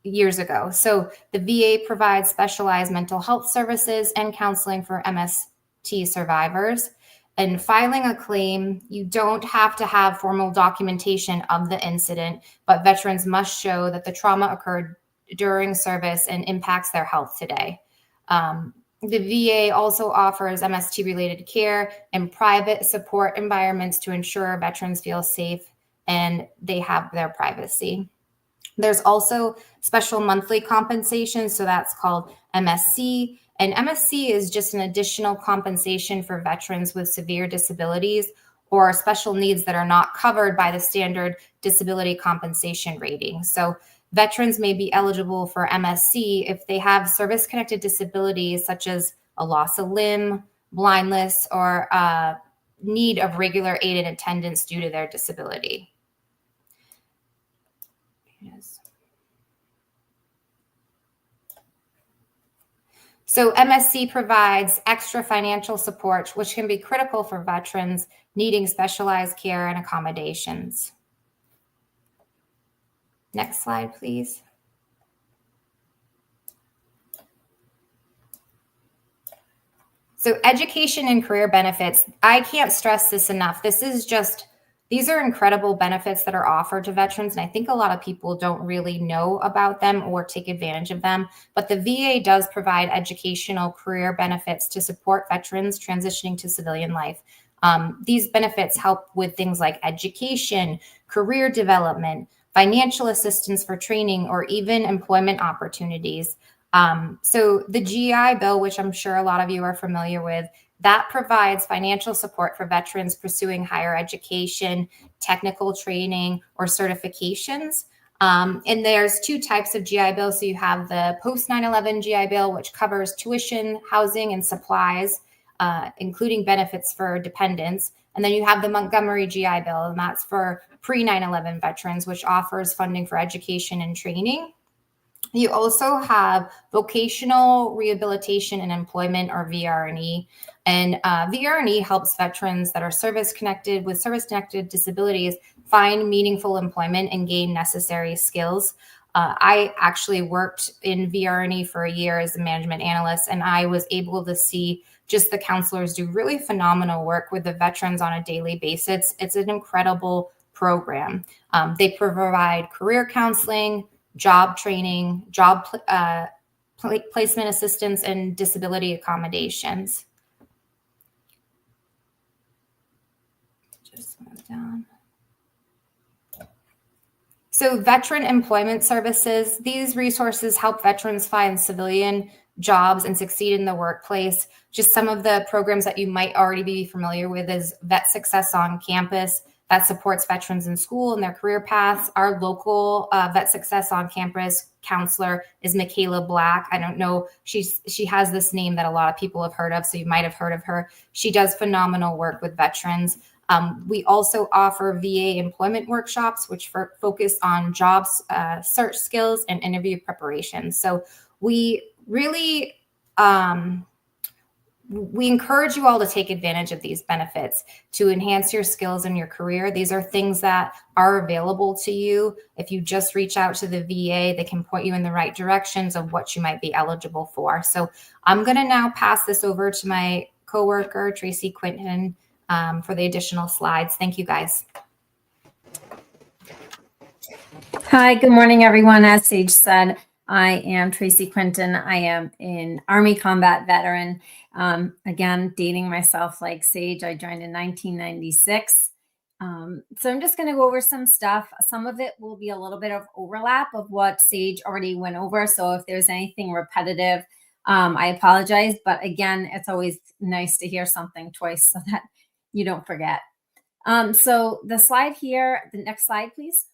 years ago. So the VA provides specialized mental health services and counseling for MST survivors. And filing a claim, you don't have to have formal documentation of the incident, but veterans must show that the trauma occurred during service and impacts their health today. The VA also offers MST-related care and private support environments to ensure veterans feel safe and they have their privacy. There's also special monthly compensation, so that's called MSC. And MSC is just an additional compensation for veterans with severe disabilities or special needs that are not covered by the standard disability compensation rating. So veterans may be eligible for MSC if they have service-connected disabilities such as a loss of limb, blindness, or need of regular aid and attendance due to their disability. Yes. So MSC provides extra financial support, which can be critical for veterans needing specialized care and accommodations. Next slide, please. So education and career benefits, I can't stress this enough. These are incredible benefits that are offered to veterans, and I think a lot of people don't really know about them or take advantage of them. But the VA does provide educational career benefits to support veterans transitioning to civilian life. These benefits help with things like education, career development, financial assistance for training, or even employment opportunities. So the GI Bill, which I'm sure a lot of you are familiar with, that provides financial support for veterans pursuing higher education, technical training, or certifications. And there's two types of GI Bill. So you have the post 9/11 GI Bill, which covers tuition, housing, and supplies, including benefits for dependents. And then you have the Montgomery GI Bill, and that's for pre 9/11 veterans, which offers funding for education and training. You also have vocational rehabilitation and employment, or VRE. And VRE helps veterans that are service-connected with service-connected disabilities find meaningful employment and gain necessary skills. I actually worked in VRE for a year as a management analyst, and I was able to see just the counselors do really phenomenal work with the veterans on a daily basis. It's an incredible program. They provide career counseling, job training, job placement assistance, and disability accommodations. Just move down. So veteran employment services, these resources help veterans find civilian jobs and succeed in the workplace. Just some of the programs that you might already be familiar with is Vet Success on Campus, that supports veterans in school and their career paths. Our local Vet Success on Campus counselor is Michaela Black. I don't know, she has this name that a lot of people have heard of, so you might have heard of her. She does phenomenal work with veterans. We also offer VA employment workshops, which focus on jobs, search skills, and interview preparation. So we really we encourage you all to take advantage of these benefits to enhance your skills in your career. These are things that are available to you. If you just reach out to the VA, they can point you in the right directions of what you might be eligible for. So I'm going to now pass this over to my coworker, Tracy Quinton, for the additional slides. Thank you, guys. Hi, good morning, everyone. As Sage said, I am Tracy Quinton. I am an Army combat veteran. Again, dating myself like Sage, I joined in 1996. So I'm just going to go over some stuff. Some of it will be a little bit of overlap of what Sage already went over. So if there's anything repetitive, I apologize. But again, it's always nice to hear something twice so that you don't forget. So the slide here, the next slide, please,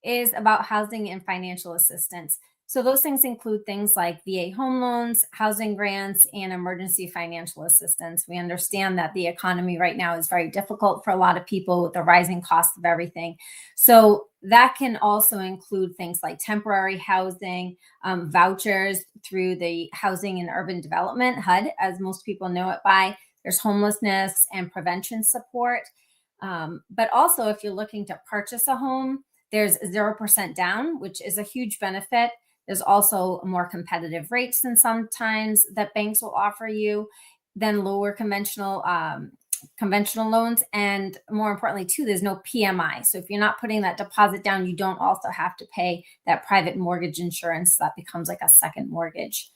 is about housing and financial assistance. So those things include things like VA home loans, housing grants, and emergency financial assistance. We understand that the economy right now is very difficult for a lot of people with the rising cost of everything. So that can also include things like temporary housing, vouchers through the Housing and Urban Development, HUD, as most people know it by. There's homelessness and prevention support. But also, if you're looking to purchase a home, There's 0% down, which is a huge benefit. There's also more competitive rates than sometimes that banks will offer you than lower conventional loans. And more importantly, too, there's no PMI. So if you're not putting that deposit down, you don't also have to pay that private mortgage insurance. That becomes like a second mortgage.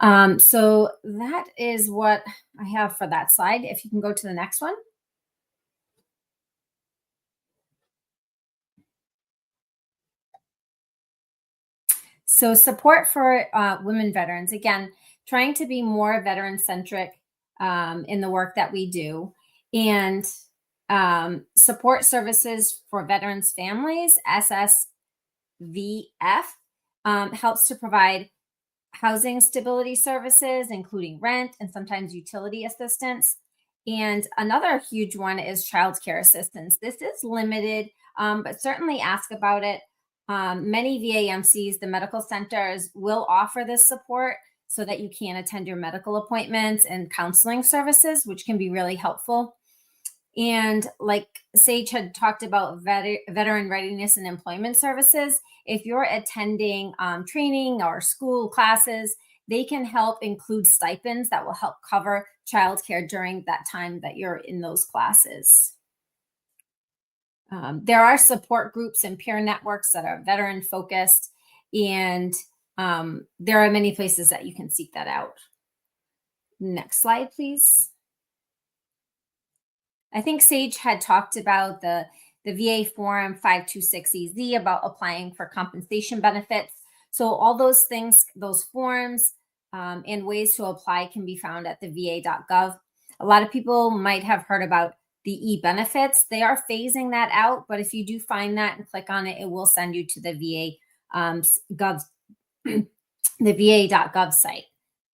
So that is what I have for that slide. If you can go to the next one. So support for women veterans, again, trying to be more veteran centric in the work that we do, and support services for veterans families, SSVF, helps to provide housing stability services, including rent and sometimes utility assistance. And another huge one is child care assistance. This is limited, but certainly ask about it. Many VAMCs, the medical centers, will offer this support so that you can attend your medical appointments and counseling services, which can be really helpful. And like Sage had talked about veteran readiness and employment services, if you're attending training or school classes, they can help include stipends that will help cover childcare during that time that you're in those classes. There are support groups and peer networks that are veteran focused, and there are many places that you can seek that out. Next slide, please. I think Sage had talked about the VA Form 526EZ about applying for compensation benefits. So all those things, those forms and ways to apply can be found at the va.gov. A lot of people might have heard about the e-benefits. They are phasing that out, but if you do find that and click on it, it will send you to the VA the va.gov site.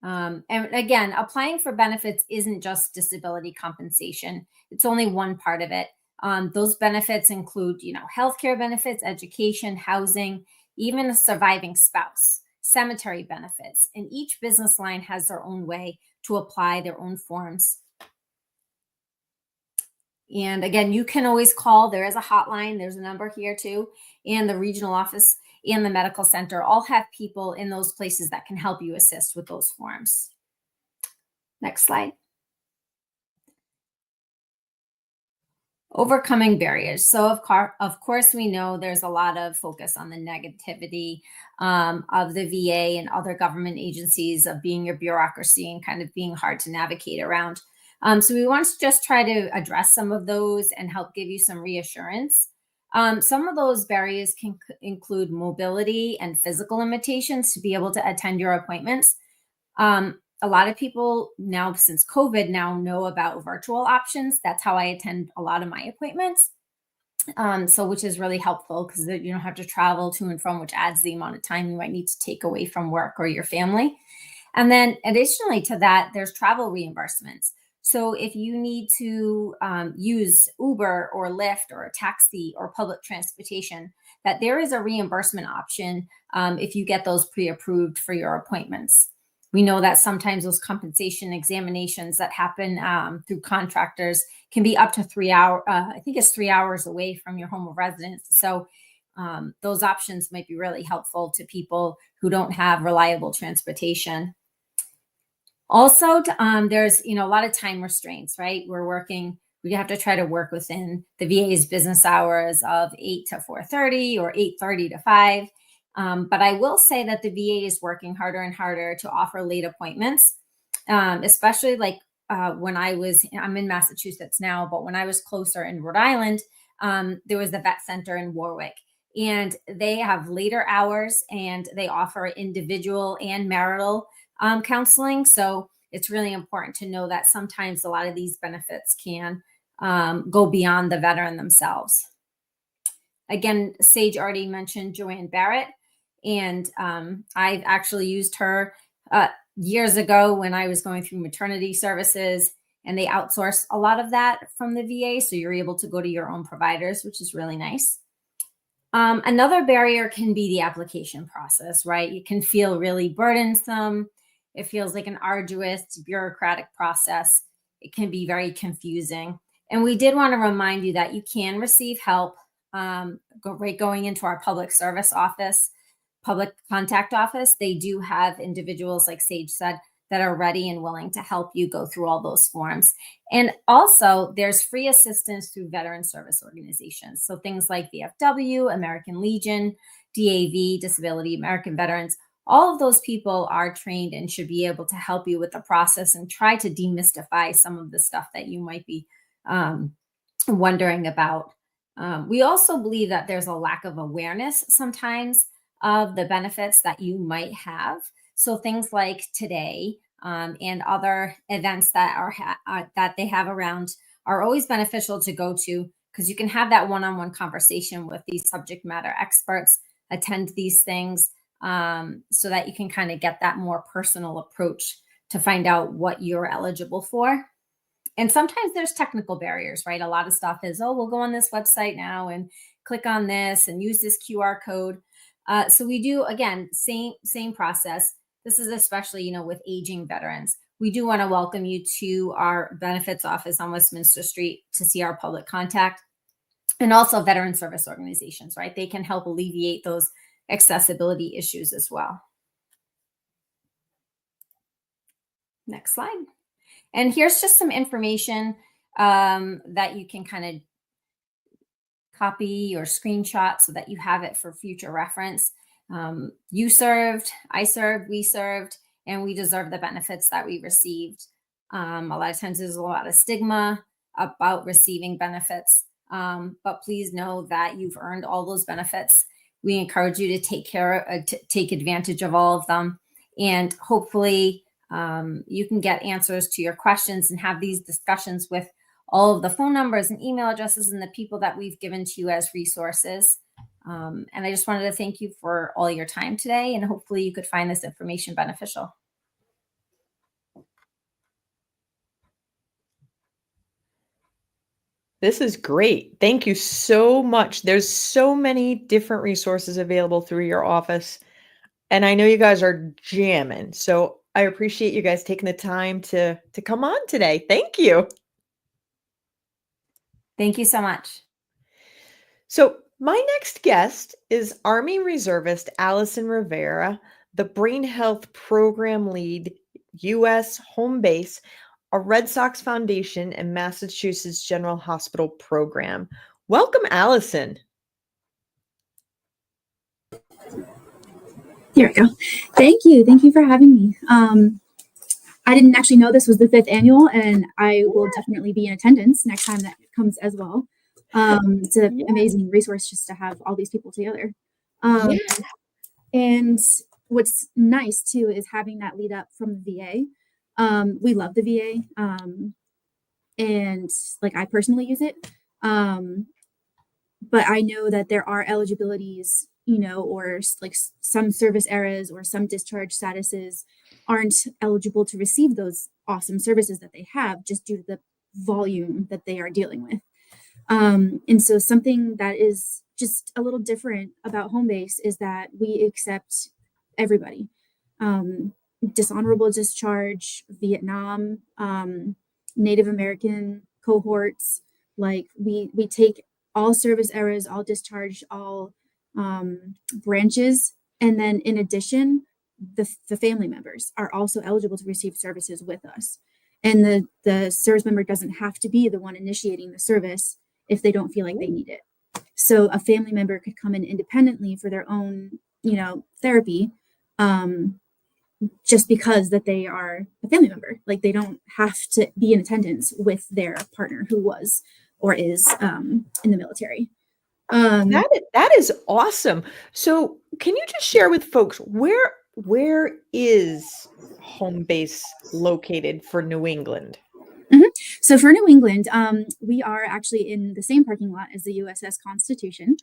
And again, applying for benefits isn't just disability compensation. It's only one part of it. Those benefits include, healthcare benefits, education, housing, even a surviving spouse, cemetery benefits, and each business line has their own way to apply their own forms. And again, you can always call. There is a hotline. There's a number here too. And the regional office and the medical center all have people in those places that can help you assist with those forms. Next slide. Overcoming barriers. So of course, we know there's a lot of focus on the negativity of the VA and other government agencies of being your bureaucracy and kind of being hard to navigate around. So we want to just try to address some of those and help give you some reassurance. Some of those barriers can include mobility and physical limitations to be able to attend your appointments. A lot of people now, since COVID, now know about virtual options. That's how I attend a lot of my appointments. So which is really helpful because you don't have to travel to and from, which adds the amount of time you might need to take away from work or your family. And then additionally to that, there's travel reimbursements. So if you need to use Uber or Lyft or a taxi or public transportation, that there is a reimbursement option if you get those pre-approved for your appointments. We know that sometimes those compensation examinations that happen through contractors can be up to 3 hours. I think it's 3 hours away from your home of residence. So those options might be really helpful to people who don't have reliable transportation. Also, there's a lot of time restraints, right? We have to try to work within the VA's business hours of 8 to 4:30 or 8:30 to 5. But I will say that the VA is working harder and harder to offer late appointments, especially like when I'm in Massachusetts now, but when I was closer in Rhode Island, there was the vet center in Warwick, and they have later hours and they offer individual and marital counseling. So it's really important to know that sometimes a lot of these benefits can go beyond the veteran themselves. Again, Sage already mentioned Joanne Barrett, and I've actually used her years ago when I was going through maternity services, and they outsource a lot of that from the VA. So you're able to go to your own providers, which is really nice. Another barrier can be the application process, right? It can feel really burdensome. It feels like an arduous bureaucratic process. It can be very confusing. And we did want to remind you that you can receive help going into our public service office, public contact office, they do have individuals, like Sage said, that are ready and willing to help you go through all those forms. And also, there's free assistance through veteran service organizations. So things like VFW, American Legion, DAV, Disability American Veterans, all of those people are trained and should be able to help you with the process and try to demystify some of the stuff that you might be wondering about. We also believe that there's a lack of awareness sometimes of the benefits that you might have. So things like today and other events that that they have around are always beneficial to go to, because you can have that one-on-one conversation with these subject matter experts, attend these things so that you can kind of get that more personal approach to find out what you're eligible for. And sometimes there's technical barriers, right? A lot of stuff is, oh, we'll go on this website now and click on this and use this QR code. So we do, again, same process. This is especially, with aging veterans. We do want to welcome you to our benefits office on Westminster Street to see our public contact, and also veteran service organizations, right? They can help alleviate those accessibility issues as well. Next slide. And here's just some information that you can kind of copy or screenshot so that you have it for future reference. You served, I served, we served, and we deserve the benefits that we received. A lot of times there's a lot of stigma about receiving benefits, but please know that you've earned all those benefits. We encourage you to take advantage of all of them, and hopefully you can get answers to your questions and have these discussions with all of the phone numbers and email addresses and the people that we've given to you as resources. And I just wanted to thank you for all your time today, and hopefully you could find this information beneficial. This is great. Thank you so much. There's so many different resources available through your office, and I know you guys are jamming. So I appreciate you guys taking the time to come on today. Thank you. Thank you so much. So my next guest is Army Reservist Allison Rivera, the Brain Health Program Lead, U.S. Home Base, a Red Sox Foundation and Massachusetts General Hospital Program. Welcome, Allison. Here we go. Thank you. Thank you for having me. I didn't actually know this was the 5th annual, and I will definitely be in attendance next time that comes as well. It's an amazing resource just to have all these people together. And what's nice too is having that lead up from the VA. We love the VA, and like I personally use it. But I know that there are eligibilities, or like some service eras or some discharge statuses aren't eligible to receive those awesome services that they have just due to the volume that they are dealing with. And so something that is just a little different about Home Base is that we accept everybody. Dishonorable discharge, Vietnam, Native American cohorts, like we take all service eras, all discharge, all branches. And then in addition, the family members are also eligible to receive services with us. And the service member doesn't have to be the one initiating the service if they don't feel like they need it. So a family member could come in independently for their own, therapy, just because that they are a family member. Like they don't have to be in attendance with their partner who was or is in the military. That is awesome. So can you just share with folks where is Home Base located for New England? So for New England, we are actually in the same parking lot as the USS Constitution,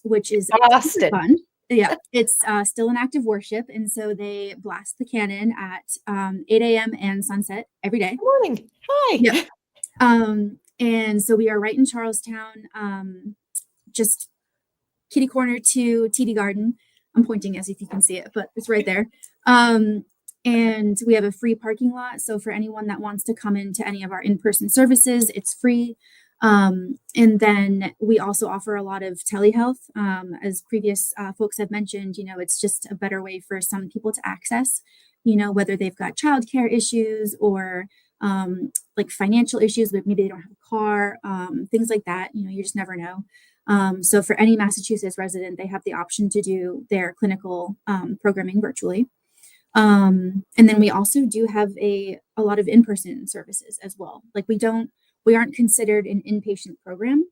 which is Boston. fun. Yeah, it's still an active worship, and so they blast the cannon at 8 a.m. and sunset every day. Good morning. Hi. Yep. And so we are right in Charlestown, just kitty corner to TD Garden. I'm pointing as if you can see it, but it's right there. And we have a free parking lot. So for anyone that wants to come into any of our in-person services, it's free. And then we also offer a lot of telehealth. As previous folks have mentioned, it's just a better way for some people to access, whether they've got childcare issues or like financial issues, but maybe they don't have a car, things like that. You just never know. So for any Massachusetts resident, they have the option to do their clinical programming virtually. And then we also do have a lot of in-person services as well. Like we aren't considered an inpatient program,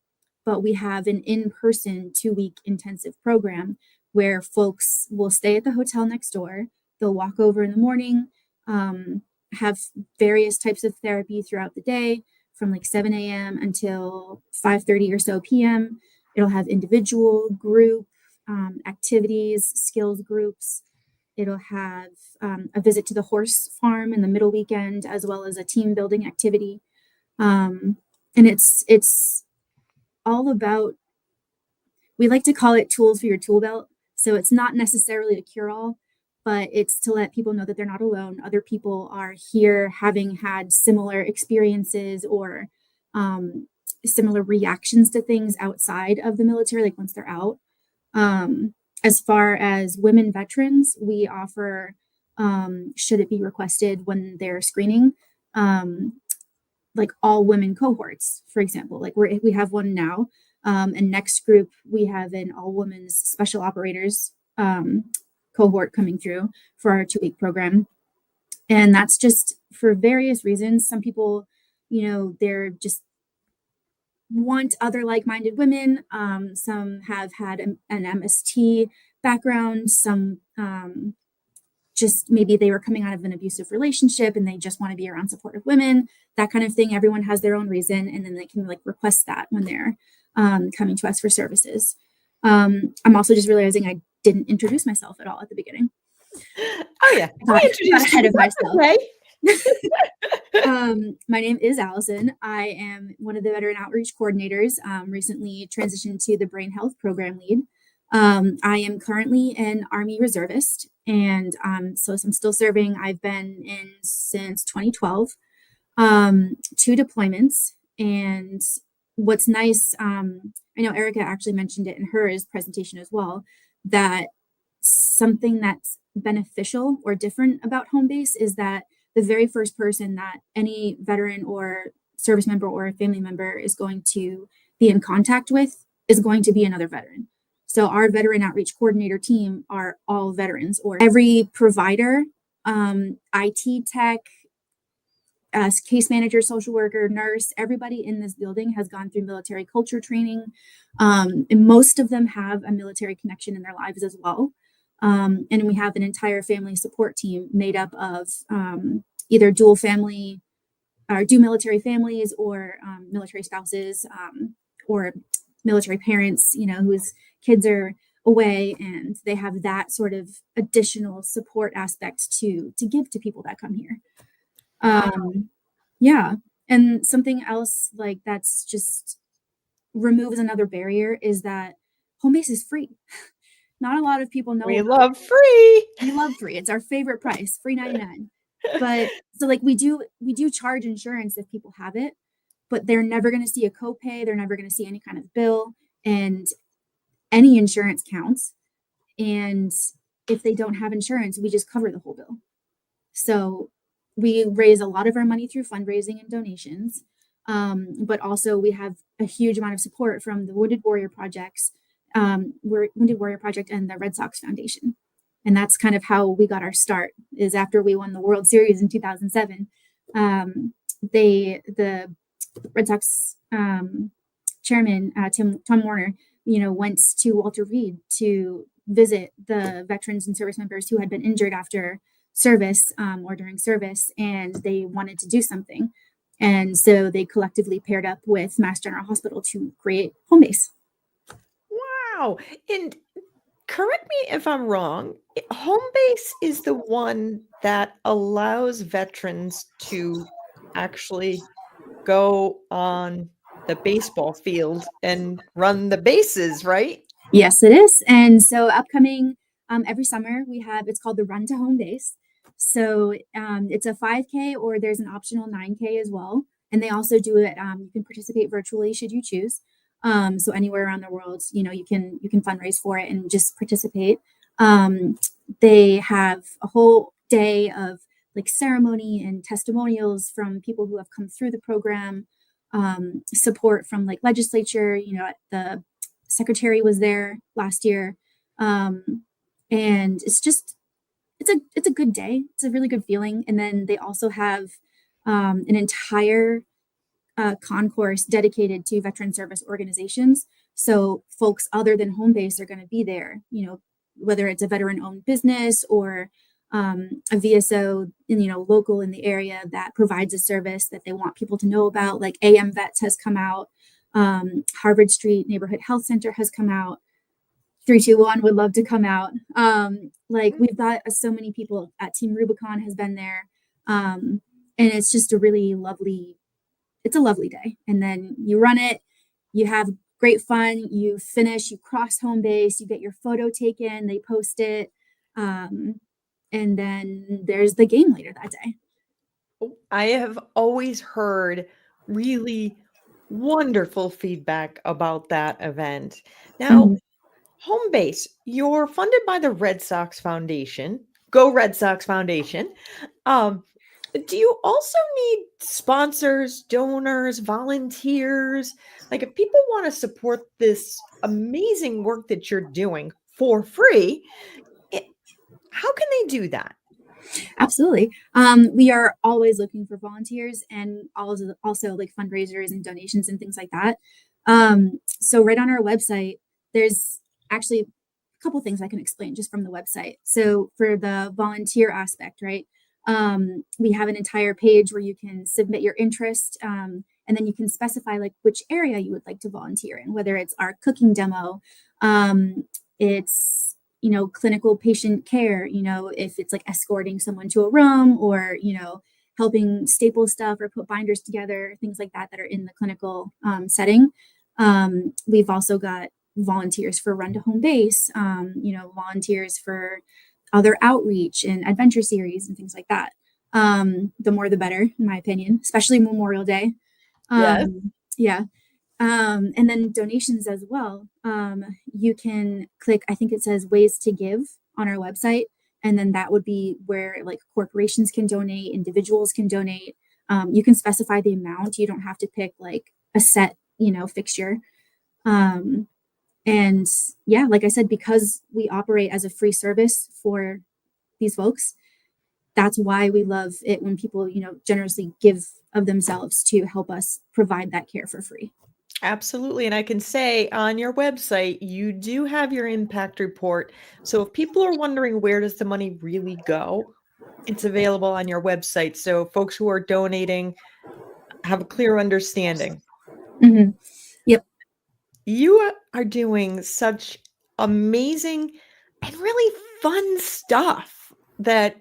but we have an in-person 2-week intensive program where folks will stay at the hotel next door. They'll walk over in the morning, have various types of therapy throughout the day from like 7 a.m. until 5:30 or so p.m. It'll have individual, group activities, skills groups. It'll have a visit to the horse farm in the middle weekend, as well as a team building activity. And it's all about, we like to call it tools for your tool belt. So it's not necessarily a cure-all, but it's to let people know that they're not alone. Other people are here having had similar experiences or similar reactions to things outside of the military, like once they're out. As far as women veterans, we offer, should it be requested when they're screening, like all women cohorts, for example, like we have one now, and next group we have an all women's special operators cohort coming through for our 2-week program. And that's just for various reasons. Some people, they're just want other like-minded women. Some have had an MST background. Some just maybe they were coming out of an abusive relationship and they just want to be around supportive women, that kind of thing. Everyone has their own reason, and then they can like request that when they're coming to us for services. I'm also just realizing I didn't introduce myself at all at the beginning. Oh yeah, Got ahead of myself. Okay. My name is Allison. I am one of the veteran outreach coordinators, recently transitioned to the brain health program lead. I am currently an Army reservist, and so I'm still serving. I've been in since 2012, 2 deployments. And what's nice, I know Erica actually mentioned it in her presentation as well, that something that's beneficial or different about home base is that the very first person that any veteran or service member or family member is going to be in contact with is going to be another veteran. So our veteran outreach coordinator team are all veterans, or every provider, IT tech, case manager, social worker, nurse, everybody in this building has gone through military culture training. And most of them have a military connection in their lives as well. And we have an entire family support team made up of either dual military families, or military spouses, or military parents, whose kids are away, and they have that sort of additional support aspect to give to people that come here. Yeah. And something else like that's just removes another barrier is that home base is free. Not a lot of people know. We love free. We love free. It's our favorite price, free 99. But so like we do charge insurance if people have it, but they're never going to see a copay. They're never going to see any kind of bill, and any insurance counts. And if they don't have insurance, we just cover the whole bill. So we raise a lot of our money through fundraising and donations. But also we have a huge amount of support from the Wounded Warrior Projects, Wounded Warrior Project and the Red Sox Foundation. And that's kind of how we got our start, is after we won the World Series in 2007. The Red Sox chairman, Tom Warner, went to Walter Reed to visit the veterans and service members who had been injured after service, or during service, and they wanted to do something. And so they collectively paired up with Mass General Hospital to create home base. Wow. And correct me if I'm wrong, home base is the one that allows veterans to actually go on the baseball field and run the bases, right? Yes, it is. And so upcoming every summer we have, it's called the Run to Home Base. So it's a 5K, or there's an optional 9K as well. And they also do it. You can participate virtually should you choose. So anywhere around the world, you can fundraise for it and just participate. They have a whole day of like ceremony and testimonials from people who have come through the program, support from like legislature. The secretary was there last year, and it's a good day. It's a really good feeling. And then they also have an entire concourse dedicated to veteran service organizations. So folks other than Homebase are going to be there, whether it's a veteran owned business or a VSO local in the area that provides a service that they want people to know about. Like AM Vets has come out, Harvard Street Neighborhood Health Center has come out, 321 would love to come out. We've got so many people at Team Rubicon has been there. And it's just a really lovely day. And then you run it, you have great fun, you finish, you cross Homebase, you get your photo taken, they post it. And then there's the game later that day. I have always heard really wonderful feedback about that event. Now, Homebase, you're funded by the Red Sox Foundation. Go Red Sox Foundation. Do you also need sponsors, donors, volunteers? Like, if people want to support this amazing work that you're doing for free, how can they do that? Absolutely. We are always looking for volunteers and also like fundraisers and donations and things like that. So right on our website, there's actually a couple things I can explain just from the website. So for the volunteer aspect, right? We have an entire page where you can submit your interest, and then you can specify like which area you would like to volunteer in, whether it's our cooking demo, it's clinical patient care, if it's like escorting someone to a room or helping staple stuff or put binders together, things like that are in the clinical setting. We've also got volunteers for Run to Homebase, volunteers for other outreach and adventure series and things like that. The more the better, in my opinion, especially Memorial Day. Yeah. And then donations as well. You can click, I think it says ways to give on our website. And then that would be where like corporations can donate, individuals can donate. You can specify the amount. You don't have to pick like a set, fixture. And yeah, like I said, because we operate as a free service for these folks, that's why we love it when people, generously give of themselves to help us provide that care for free. Absolutely. And I can say on your website, you do have your impact report. So if people are wondering where does the money really go, it's available on your website. So folks who are donating have a clear understanding. Mm-hmm. Yep. You are doing such amazing and really fun stuff that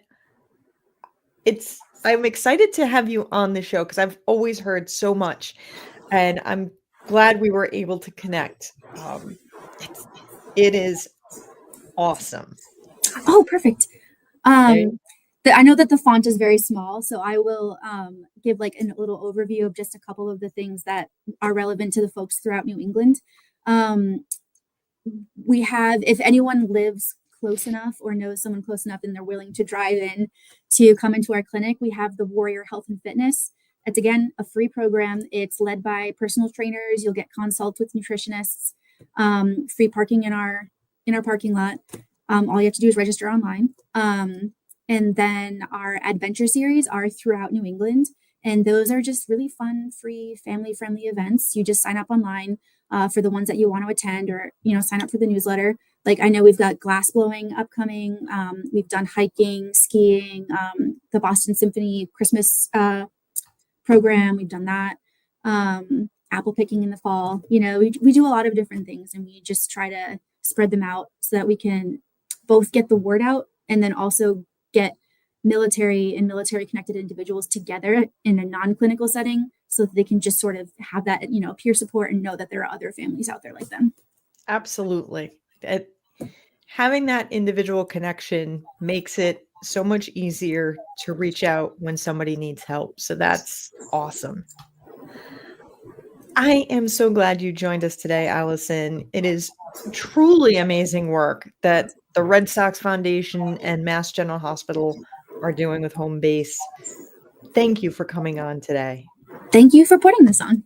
I'm excited to have you on the show because I've always heard so much and I'm glad we were able to connect. It is awesome. Oh, perfect. I know that the font is very small, so I will give like a little overview of just a couple of the things that are relevant to the folks throughout New England. We have, if anyone lives close enough or knows someone close enough and they're willing to drive in to come into our clinic, we have the Warrior Health and Fitness. It's again a free program. It's led by personal trainers. You'll get consults with nutritionists, free parking in our parking lot. All you have to do is register online. And then our adventure series are throughout New England. And those are just really fun, free, family-friendly events. You just sign up online for the ones that you want to attend or, sign up for the newsletter. Like I know we've got glass blowing upcoming. We've done hiking, skiing, the Boston Symphony Christmas program. We've done that. Apple picking in the fall. We do a lot of different things and we just try to spread them out so that we can both get the word out and then also get military and military connected individuals together in a non-clinical setting so that they can just sort of have that, peer support and know that there are other families out there like them. Absolutely. Having that individual connection makes it so much easier to reach out when somebody needs help. So that's awesome. I am so glad you joined us today, Allison. It is truly amazing work that the Red Sox Foundation and Mass General Hospital are doing with Home Base. Thank you for coming on today. Thank you for putting this on.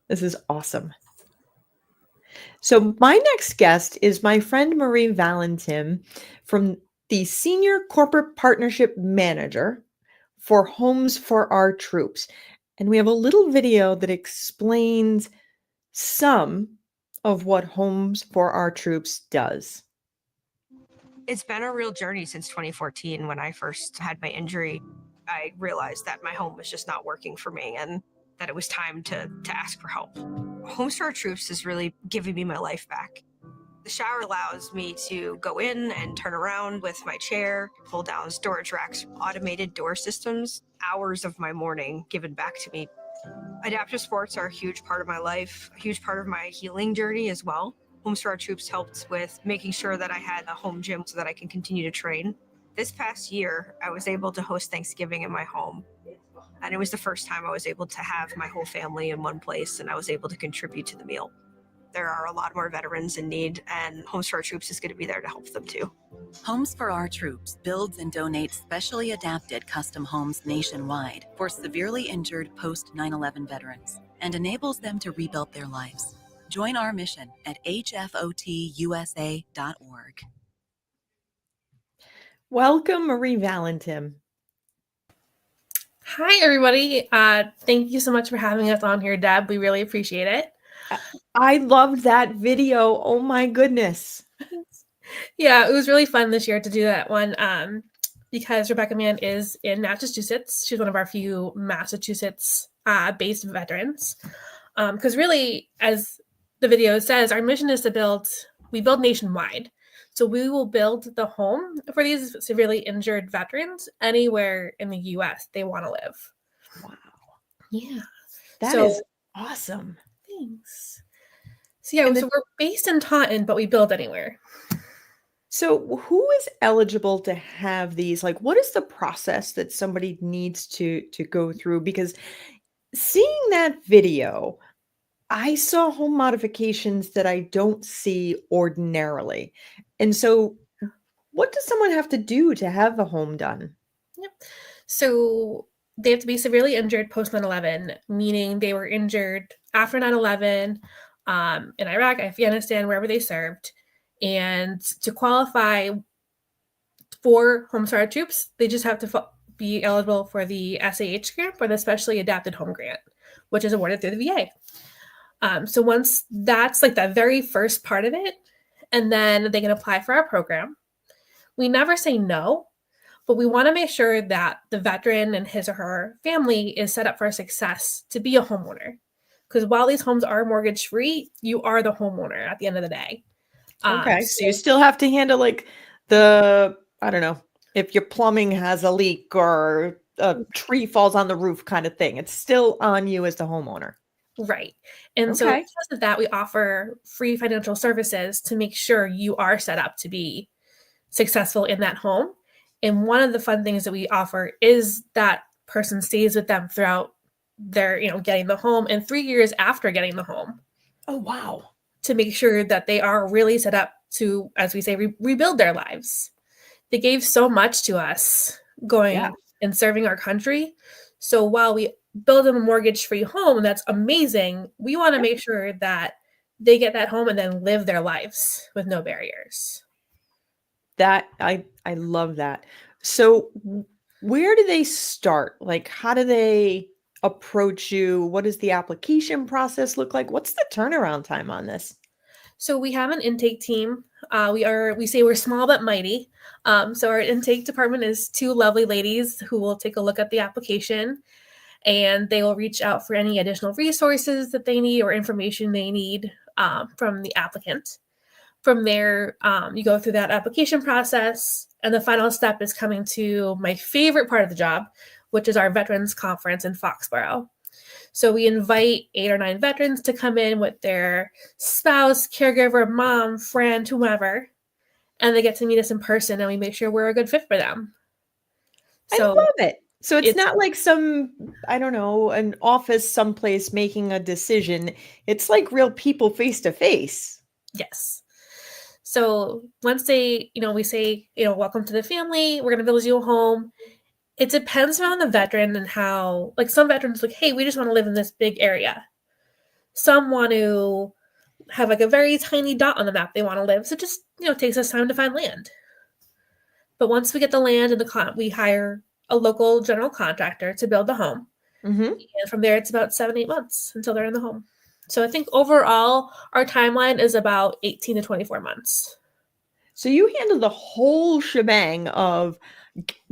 This is awesome. So my next guest is my friend Marie Valentin from the Senior Corporate Partnership Manager for Homes for Our Troops. And we have a little video that explains some of what Homes for Our Troops does. It's been a real journey since 2014 when I first had my injury. I realized that my home was just not working for me and that it was time to ask for help. Homes for Our Troops is really giving me my life back. The shower allows me to go in and turn around with my chair, pull down storage racks, automated door systems, hours of my morning given back to me. Adaptive sports are a huge part of my life, a huge part of my healing journey as well. Homes for Our Troops helped with making sure that I had a home gym so that I can continue to train. This past year, I was able to host Thanksgiving in my home. And it was the first time I was able to have my whole family in one place and I was able to contribute to the meal. There are a lot more veterans in need, and Homes for Our Troops is going to be there to help them too. Homes for Our Troops builds and donates specially adapted custom homes nationwide for severely injured post 9/11 veterans and enables them to rebuild their lives. Join our mission at hfotusa.org. Welcome, Marie Valentin. Hi, everybody. Thank you so much for having us on here, Deb. We really appreciate it. I loved that video. Oh my goodness. Yeah, it was really fun this year to do that one because Rebecca Mann is in Massachusetts. She's one of our few Massachusetts-based veterans. Because really, as the video says, our mission is to we build nationwide. So we will build the home for these severely injured veterans anywhere in the U.S. they want to live. Wow. Yeah. That is awesome. Thanks. So yeah, so we're based in Taunton, but we build anywhere. So who is eligible to have these? Like, what is the process that somebody needs to go through? Because seeing that video, I saw home modifications that I don't see ordinarily. And so what does someone have to do to have a home done? Yep. So they have to be severely injured post 9/11, meaning they were injured after 9/11 in Iraq, Afghanistan, wherever they served. And to qualify for Homes for Our Troops, they just have to be eligible for the SAH grant, or the Specially Adapted Home Grant, which is awarded through the VA. So once that's like the very first part of it, and then they can apply for our program. We never say no, but we want to make sure that the veteran and his or her family is set up for success to be a homeowner. Because while these homes are mortgage free, you are the homeowner at the end of the day. Okay, so you still have to handle like I don't know, if your plumbing has a leak or a tree falls on the roof kind of thing. It's still on you as the homeowner. Right. And so because of that, we offer free financial services to make sure you are set up to be successful in that home. And one of the fun things that we offer is that person stays with them throughout their, getting the home, and 3 years after getting the home. Oh, wow. To make sure that they are really set up to, as we say, rebuild their lives. They gave so much to us going and serving our country. So while we build them a mortgage-free home, and that's amazing, we want to make sure that they get that home and then live their lives with no barriers. That I love that. So where do they start? Like, how do they approach you? What does the application process look like? What's the turnaround time on this? So we have an intake team. We say we're small but mighty. So our intake department is 2 lovely ladies who will take a look at the application, and they will reach out for any additional resources that they need or information they need from the applicant. From there, you go through that application process, and the final step is coming to my favorite part of the job, which is our Veterans Conference in Foxborough. So we invite 8 or 9 veterans to come in with their spouse, caregiver, mom, friend, whomever, and they get to meet us in person, and we make sure we're a good fit for them. So, I love it. So it's It's not like some, I don't know, an office someplace making a decision. It's like real people face to face. yes. So once they, we say, welcome to the family, we're going to build you a home. It depends on the veteran and how, like some veterans like, hey, we just want to live in this big area. Some want to have like a very tiny dot on the map they want to live. So it just, takes us time to find land. But once we get the land and we hire a local general contractor to build the home. Mm-hmm. And from there, it's about 7-8 months until they're in the home. So I think overall, our timeline is about 18 to 24 months. So you handle the whole shebang of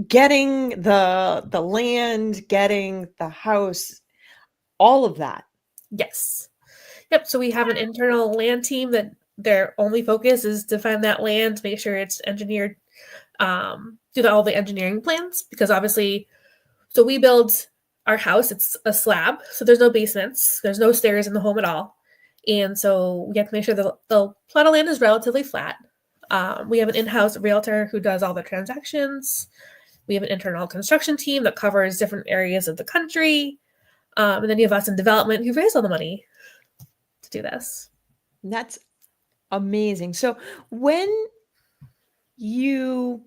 getting the land, getting the house, all of that. Yes. Yep. So we have an internal land team that their only focus is to find that land, make sure it's engineered, do all the engineering plans, because obviously, so we build our house, it's a slab, so there's no basements, there's no stairs in the home at all. And so we have to make sure that the plot of land is relatively flat. We have an in-house realtor who does all the transactions. We have an internal construction team that covers different areas of the country. And then you have us in development who raise all the money to do this. That's amazing. So when you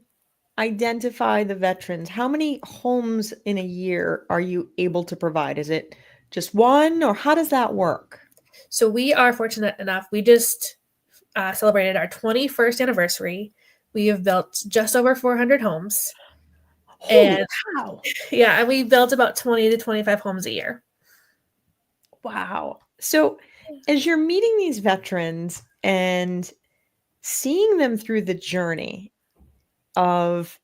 identify the veterans, how many homes in a year are you able to provide? Is it just one, or how does that work? So we are fortunate enough. We just celebrated our 21st anniversary. We have built just over 400 homes. Holy cow. Yeah, and we built about 20 to 25 homes a year. Wow. So as you're meeting these veterans and seeing them through the journey of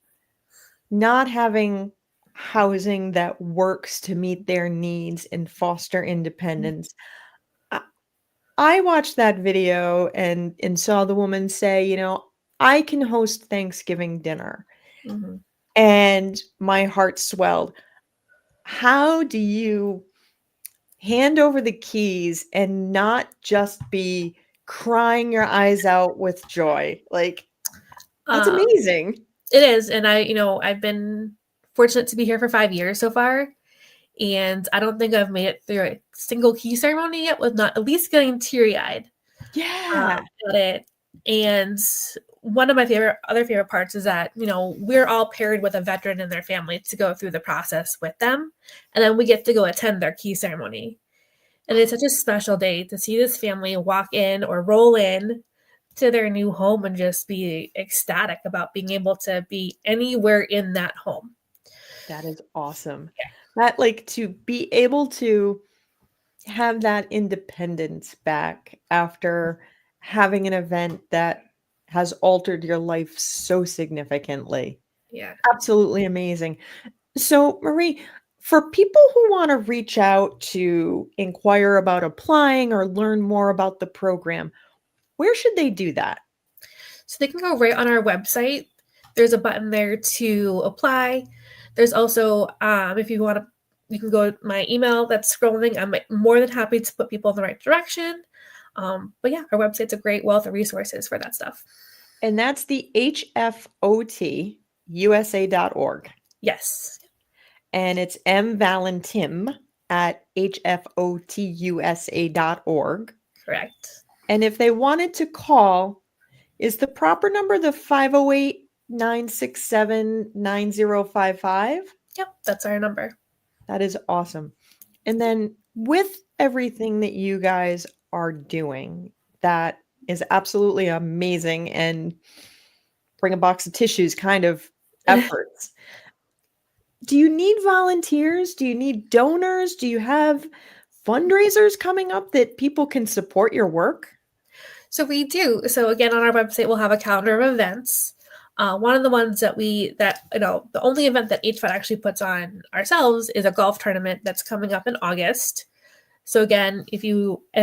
not having housing that works to meet their needs and foster independence, I watched that video and saw the woman say, I can host Thanksgiving dinner. Mm-hmm. And my heart swelled. How do you hand over the keys and not just be crying your eyes out with joy? Like, that's amazing. It is. And I've been fortunate to be here for 5 years so far. And I don't think I've made it through a single key ceremony yet with not at least getting teary-eyed. Yeah. At it. And one of my other favorite parts is that, we're all paired with a veteran and their family to go through the process with them. And then we get to go attend their key ceremony. And it's such a special day to see this family walk in or roll in to their new home and just be ecstatic about being able to be anywhere in that home. That is awesome. Yeah. That, like, to be able to have that independence back after having an event that has altered your life so significantly. Yeah. Absolutely amazing. So, Marie, for people who want to reach out to inquire about applying or learn more about the program, where should they do that? So they can go right on our website. There's a button there to apply. There's also, if you want to, you can go to my email that's scrolling. I'm more than happy to put people in the right direction. But yeah, our website's a great wealth of resources for that stuff. And that's the hfotusa.org. Yes. And it's mvalentim at hfotusa.org. Correct. And if they wanted to call, is the proper number the 508-967-9055? Yep, that's our number. That is awesome. And then with everything that you guys are doing, that is absolutely amazing, and bring a box of tissues kind of efforts. Do you need volunteers? Do you need donors? Do you have fundraisers coming up that people can support your work? So we do. So again, on our website, we'll have a calendar of events. One of the ones that the only event that HFET actually puts on ourselves is a golf tournament that's coming up in August. So again, if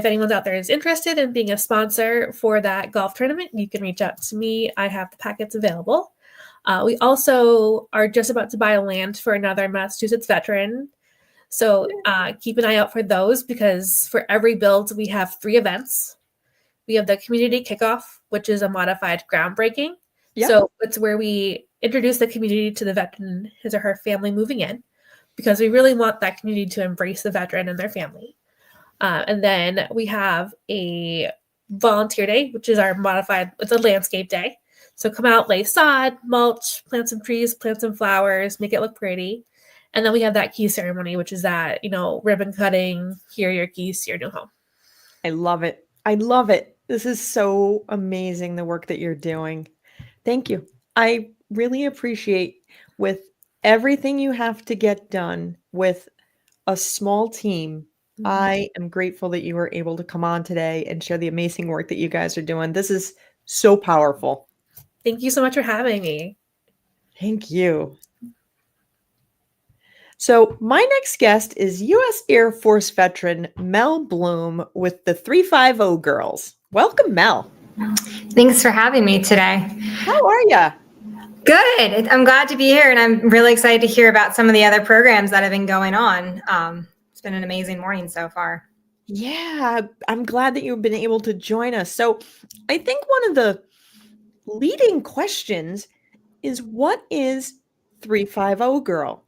anyone's out there is interested in being a sponsor for that golf tournament, you can reach out to me. I have the packets available. We also are just about to buy land for another Massachusetts veteran. So keep an eye out for those, because for every build, we have 3 events. We have the community kickoff, which is a modified groundbreaking. Yep. So it's where we introduce the community to the veteran, his or her family moving in. because we really want that community to embrace the veteran and their family. And then we have a volunteer day, which is our modified, it's a landscape day. So come out, lay sod, mulch, plant some trees, plant some flowers, make it look pretty. And then we have that key ceremony, which is that, ribbon cutting, here are your keys to your new home. I love it. I love it. This is so amazing, the work that you're doing. Thank you. I really appreciate, with everything you have to get done with a small team, I am grateful that you were able to come on today and share the amazing work that you guys are doing. This is so powerful. Thank you so much for having me. Thank you. So my next guest is U.S. Air Force veteran Mel Bloom with the 350 Girls. Welcome, Mel. Thanks for having me today. How are you? Good. I'm glad to be here, and I'm really excited to hear about some of the other programs that have been going on. It's been an amazing morning so far. Yeah, I'm glad that you've been able to join us. So I think one of the leading questions is, what is 350 Girl?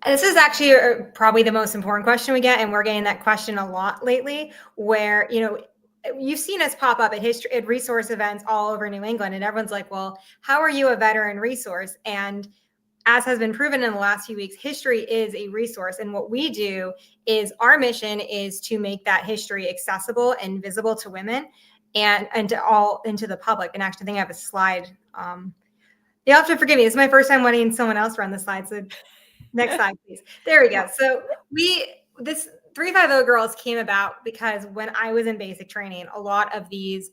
This is actually probably the most important question we get, and we're getting that question a lot lately, where, you've seen us pop up at resource events all over New England, and everyone's like, well, how are you a veteran resource? And as has been proven in the last few weeks, history is a resource. And what we do is, our mission is to make that history accessible and visible to women and to the public. And actually, I think I have a slide. You'll have to forgive me. This is my first time letting someone else run the slide. So next slide, please. There we go. So this 350 Girls came about because when I was in basic training, a lot of these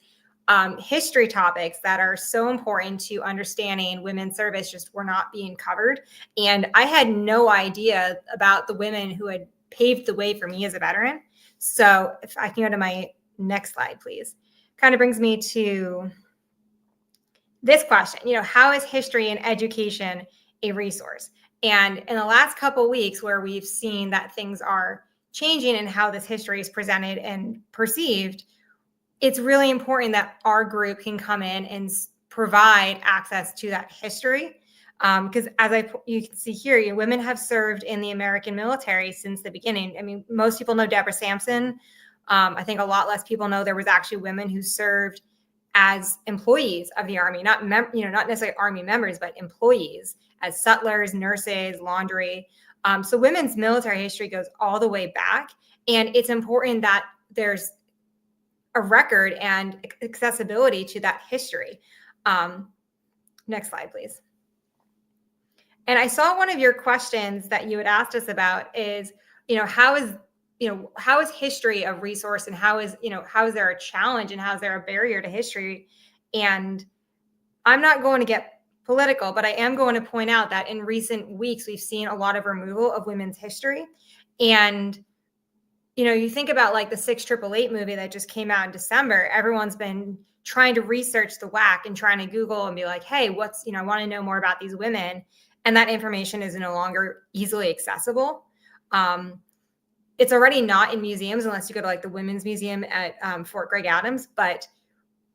history topics that are so important to understanding women's service just were not being covered. And I had no idea about the women who had paved the way for me as a veteran. So if I can go to my next slide, please. Kind of brings me to this question, how is history and education a resource? And in the last couple of weeks, where we've seen that things are changing in how this history is presented and perceived, it's really important that our group can come in and provide access to that history. Because you can see here, women have served in the American military since the beginning. I mean, most people know Deborah Sampson. I think a lot less people know there was actually women who served as employees of the Army, not necessarily Army members, but employees as sutlers, nurses, laundry. So women's military history goes all the way back, and it's important that there's a record and accessibility to that history. Next slide, please. And I saw one of your questions that you had asked us about is, how is history a resource, and how is there a challenge, and how is there a barrier to history? And I'm not going to get political, but I am going to point out that in recent weeks, we've seen a lot of removal of women's history. And, you think about like the 6888 movie that just came out in December, everyone's been trying to research the WAC and trying to Google and be like, hey, I want to know more about these women. And that information is no longer easily accessible. It's already not in museums unless you go to like the Women's Museum at Fort Gregg Adams. But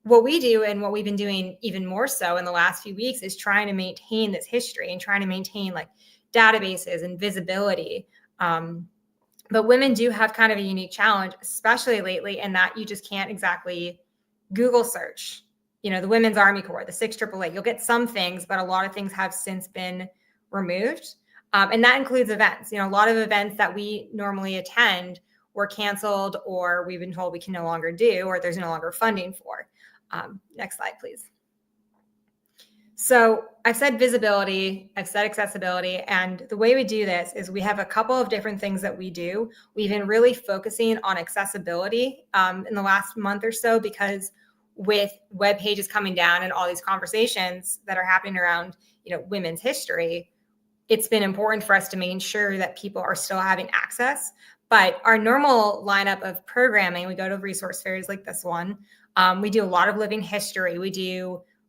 what we do, and what we've been doing even more so in the last few weeks, is trying to maintain this history and trying to maintain like databases and visibility. But women do have kind of a unique challenge, especially lately, in that you just can't exactly Google search, the Women's Army Corps, the 6888. You'll get some things, but a lot of things have since been removed. And that includes events. A lot of events that we normally attend were canceled, or we've been told we can no longer do, or there's no longer funding for. Next slide, please. So I've said visibility, I've said accessibility, and the way we do this is we have a couple of different things that we do. We've been really focusing on accessibility in the last month or so, because with web pages coming down and all these conversations that are happening around, women's history, it's been important for us to make sure that people are still having access. But our normal lineup of programming, we go to resource fairs like this one. We do a lot of living history.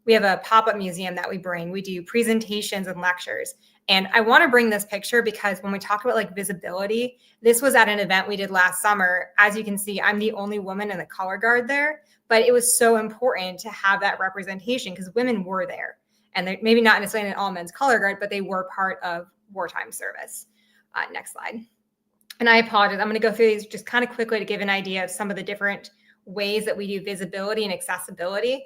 We have a pop-up museum that we bring. We do presentations and lectures. And I want to bring this picture because when we talk about like visibility, this was at an event we did last summer. As you can see, I'm the only woman in the color guard there, but it was so important to have that representation because women were there. And they're maybe not necessarily in an all men's color guard, but they were part of wartime service. Next slide. And I apologize. I'm going to go through these just kind of quickly to give an idea of some of the different ways that we do visibility and accessibility.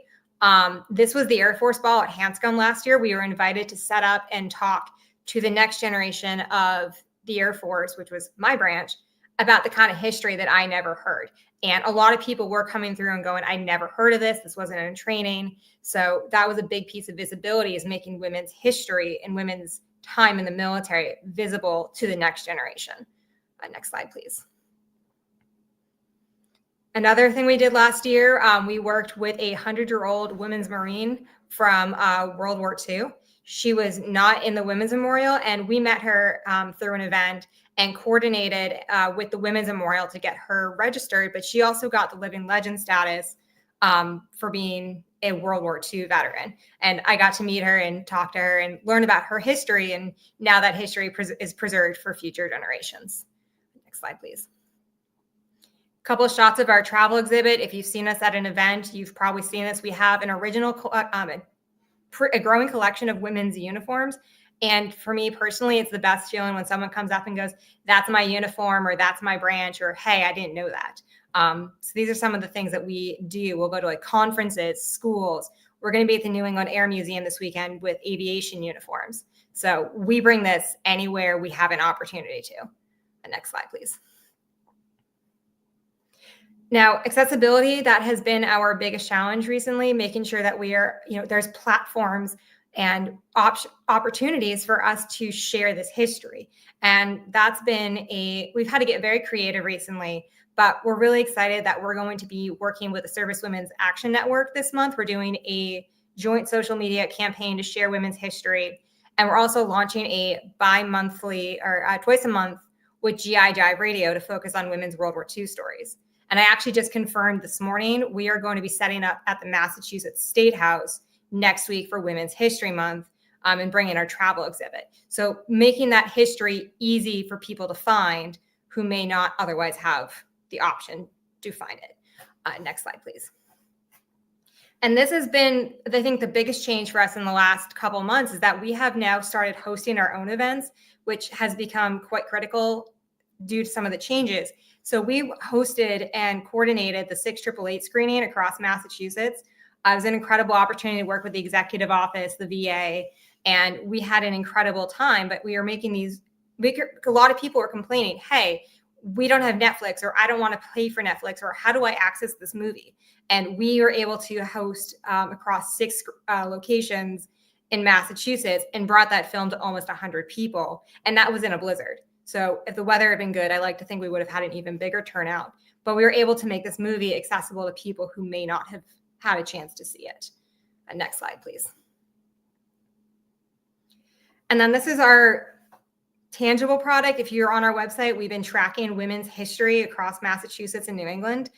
This was the Air Force Ball at Hanscom last year. We were invited to set up and talk to the next generation of the Air Force, which was my branch, about the kind of history that I never heard. And a lot of people were coming through and going, I never heard of this. This wasn't in training. So that was a big piece of visibility, is making women's history and women's time in the military visible to the next generation. Next slide, please. Another thing we did last year, we worked with a 100-year-old women's Marine from World War II. She was not in the Women's Memorial, and we met her through an event and coordinated with the Women's Memorial to get her registered, but she also got the Living Legend status for being a World War II veteran. And I got to meet her and talk to her and learn about her history, and now that history is preserved for future generations. Next slide, please. Couple of shots of our travel exhibit. If you've seen us at an event, you've probably seen this. We have an original, a growing collection of women's uniforms. And for me personally, it's the best feeling when someone comes up and goes, that's my uniform, or that's my branch, or hey, I didn't know that. So these are some of the things that we do. We'll go to like conferences, schools. We're going to be at the New England Air Museum this weekend with aviation uniforms. So we bring this anywhere we have an opportunity to. Next slide, please. Now, accessibility, that has been our biggest challenge recently, making sure that we are, there's platforms and opportunities for us to share this history. And that's been we've had to get very creative recently, but we're really excited that we're going to be working with the Service Women's Action Network this month. We're doing a joint social media campaign to share women's history. And we're also launching a bi-monthly or twice a month with GI Jive Radio to focus on women's World War II stories. And I actually just confirmed this morning, we are going to be setting up at the Massachusetts State House next week for Women's History Month and bringing our travel exhibit. So making that history easy for people to find who may not otherwise have the option to find it. Next slide, please. And this has been, I think, the biggest change for us in the last couple of months is that we have now started hosting our own events, which has become quite critical due to some of the changes. So we hosted and coordinated the 688 screening across Massachusetts. It was an incredible opportunity to work with the executive office, the VA, and we had an incredible time, but we were making these, a lot of people were complaining, hey, we don't have Netflix, or I don't want to pay for Netflix, or how do I access this movie? And we were able to host across 6 locations in Massachusetts and brought that film to almost 100 people. And that was in a blizzard. So if the weather had been good, I like to think we would have had an even bigger turnout. But we were able to make this movie accessible to people who may not have had a chance to see it. Next slide, please. And then this is our tangible product. If you're on our website, we've been tracking women's history across Massachusetts and New England.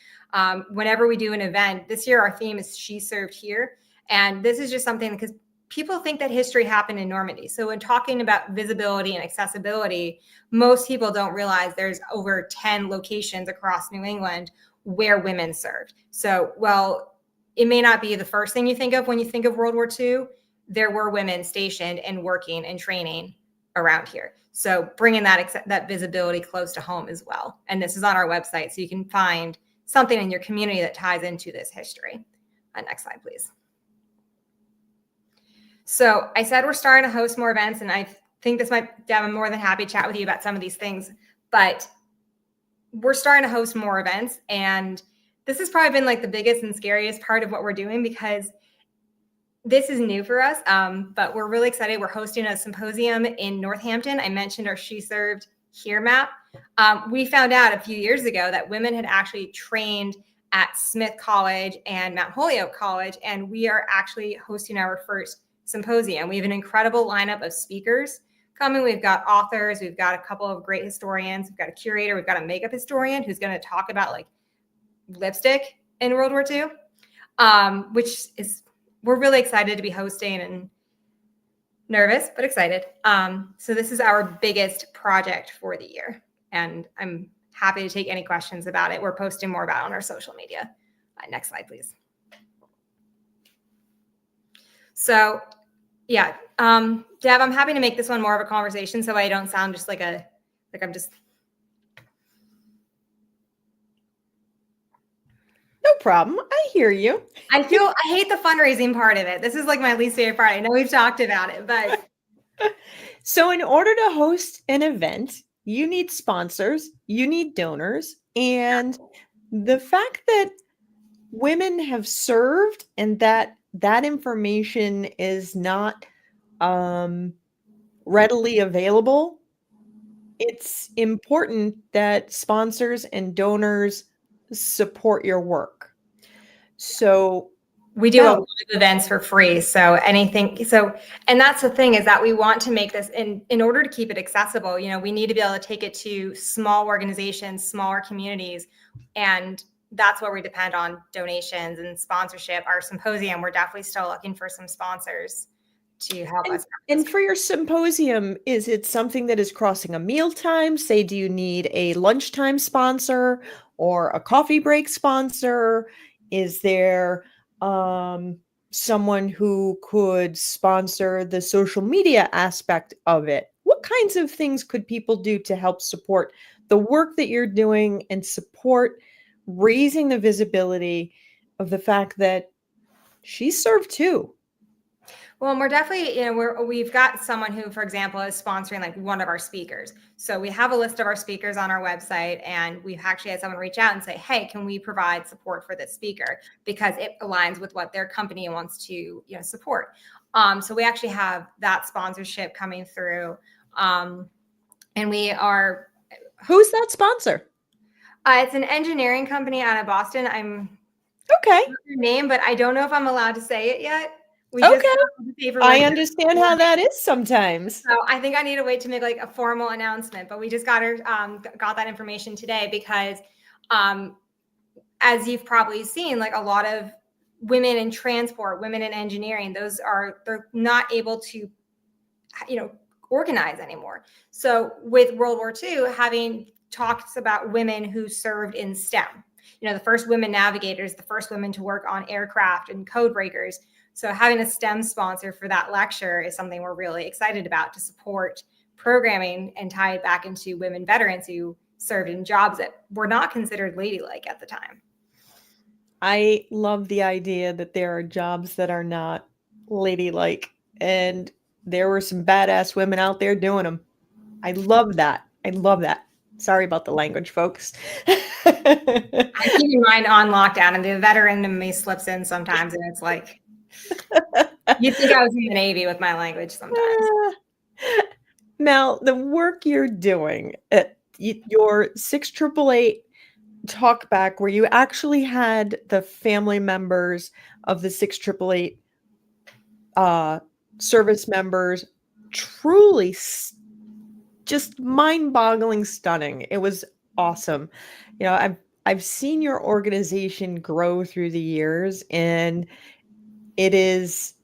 Whenever we do an event, this year our theme is She Served Here. And this is just something because people think that history happened in Normandy. So when talking about visibility and accessibility, most people don't realize there's over 10 locations across New England where women served. So, well, it may not be the first thing you think of when you think of World War II. There were women stationed and working and training around here. So bringing that visibility close to home as well. And this is on our website, so you can find something in your community that ties into this history. Next slide, please. So I said we're starting to host more events, and I think this might, Deb, I'm more than happy to chat with you about some of these things, but we're starting to host more events. And this has probably been like the biggest and scariest part of what we're doing because this is new for us, but we're really excited. We're hosting a symposium in Northampton. I mentioned our She Served Here map. We found out a few years ago that women had actually trained at Smith College and Mount Holyoke College, and we are actually hosting our first symposium. We have an incredible lineup of speakers coming. We've got authors, we've got a couple of great historians, we've got a curator, we've got a makeup historian who's going to talk about like lipstick in World War II, which is, we're really excited to be hosting and nervous, but excited. So this is our biggest project for the year, and I'm happy to take any questions about it. We're posting more about it on our social media. Next slide, please. So yeah, Deb, I'm happy to make this one more of a conversation so I don't sound just like a Like I'm just, No problem. I hear you. I hate the fundraising part of it. This is like my least favorite part. I know we've talked about it, but So, in order to host an event, you need sponsors, you need donors, and the fact that women have served and that information is not readily available, it's important that sponsors and donors support your work. So, we do a Mel, lot of events for free. So and that's the thing, is that we want to make this in order to keep it accessible, we need to be able to take it to small organizations, smaller communities. And that's where we depend on donations and sponsorship. Our symposium, we're definitely still looking for some sponsors to help us. And for your symposium, is it something that is crossing a mealtime? Say, do you need a lunchtime sponsor or a coffee break sponsor? Is there someone who could sponsor the social media aspect of it? What kinds of things could people do to help support the work that you're doing and support raising the visibility of the fact that she served too? Well, and we're definitely, we've got someone who, for example, is sponsoring like one of our speakers. So we have a list of our speakers on our website, and we've actually had someone reach out and say, hey, can we provide support for this speaker? Because it aligns with what their company wants to, support. So we actually have that sponsorship coming through. And we are. Who's that sponsor? It's an engineering company out of Boston. Okay. Their name, but I don't know if I'm allowed to say it yet. I understand how that is sometimes. So I think I need to wait to make like a formal announcement, but we just got that information today because as you've probably seen, like a lot of women in transport, women in engineering, they're not able to, organize anymore. So with World War II, having talks about women who served in STEM, the first women navigators, the first women to work on aircraft and code breakers. So having a STEM sponsor for that lecture is something we're really excited about, to support programming and tie it back into women veterans who served in jobs that were not considered ladylike at the time. I love the idea that there are jobs that are not ladylike, and there were some badass women out there doing them. I love that. Sorry about the language, folks. I keep in mind on lockdown, and the veteran in me slips in sometimes, and it's like, you'd think I was in the Navy with my language sometimes. Mel, the work you're doing at your 6888 talk back, where you actually had the family members of the 6888 service members, truly just mind-boggling, stunning. It was awesome. I've seen your organization grow through the years, and it is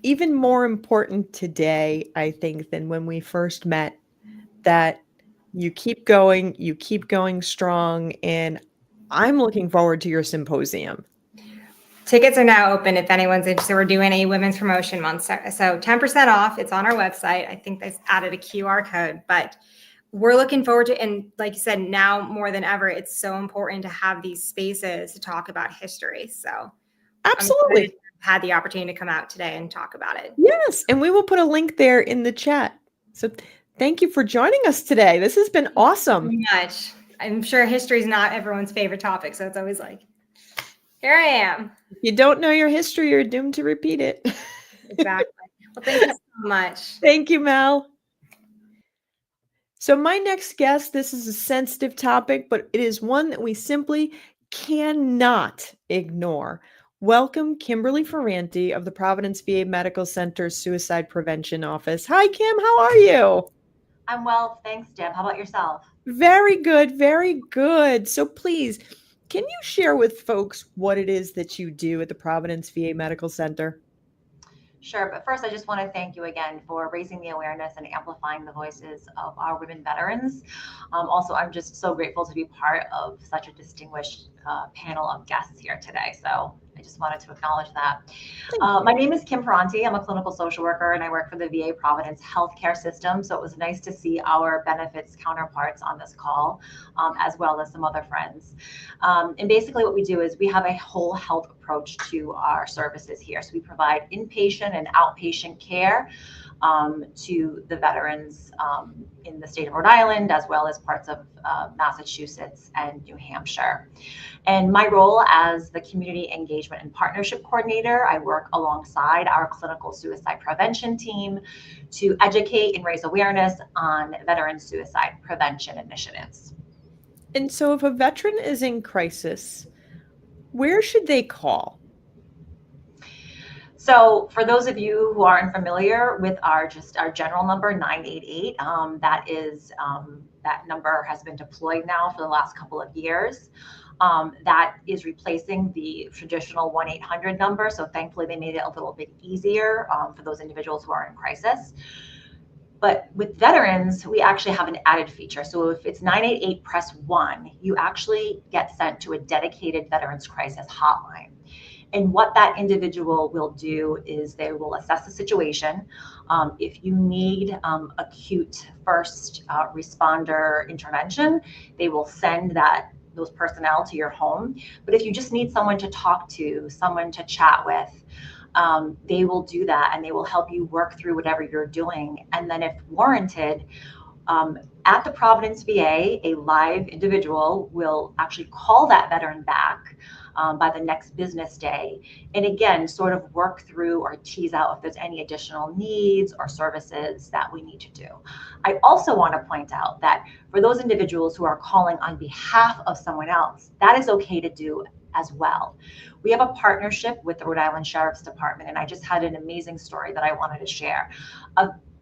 even more important today, I think, than when we first met, that you keep going strong, and I'm looking forward to your symposium. Tickets are now open if anyone's interested. We're doing a Women's Promotion Month. So 10% off. It's on our website. I think they've added a QR code, but we're looking forward to, and like you said, now more than ever, it's so important to have these spaces to talk about history. So absolutely. Had the opportunity to come out today and talk about it. Yes, and we will put a link there in the chat. So thank you for joining us today. This has been awesome. Thank you very much. I'm sure history is not everyone's favorite topic, so it's always like, here I am. If you don't know your history, you're doomed to repeat it. Exactly. Well, thank you so much. Thank you, Mel. So my next guest, this is a sensitive topic, but it is one that we simply cannot ignore. Welcome, Kimberly Ferranti of the Providence VA Medical Center's Suicide Prevention Office. Hi, Kim. How are you? I'm well, thanks, Deb. How about yourself? Very good. Very good. So please, can you share with folks what it is that you do at the Providence VA Medical Center? Sure, but first I just want to thank you again for raising the awareness and amplifying the voices of our women veterans. Also, I'm just so grateful to be part of such a distinguished panel of guests here today. So I just wanted to acknowledge that. My name is Kim Peranti. I'm a clinical social worker and I work for the VA Providence Healthcare System. So it was nice to see our benefits counterparts on this call, as well as some other friends. And basically what we do is we have a whole health approach to our services here. So we provide inpatient and outpatient care to the veterans in the state of Rhode Island, as well as parts of Massachusetts and New Hampshire. And my role as the Community Engagement and Partnership Coordinator, I work alongside our clinical suicide prevention team to educate and raise awareness on veteran suicide prevention initiatives. And so if a veteran is in crisis, where should they call? So for those of you who aren't familiar with our general number 988, that number has been deployed now for the last couple of years. That is replacing the traditional 1-800 number. So thankfully they made it a little bit easier for those individuals who are in crisis. But with veterans, we actually have an added feature. So if it's 988, press 1, you actually get sent to a dedicated veterans crisis hotline. And what that individual will do is they will assess the situation. If you need acute first responder intervention, they will send those personnel to your home. But if you just need someone to talk to, someone to chat with, they will do that and they will help you work through whatever you're doing. And then if warranted, at the Providence VA, a live individual will actually call that veteran back by the next business day. And again, sort of work through or tease out if there's any additional needs or services that we need to do. I also want to point out that for those individuals who are calling on behalf of someone else, that is okay to do as well. We have a partnership with the Rhode Island Sheriff's Department, and I just had an amazing story that I wanted to share.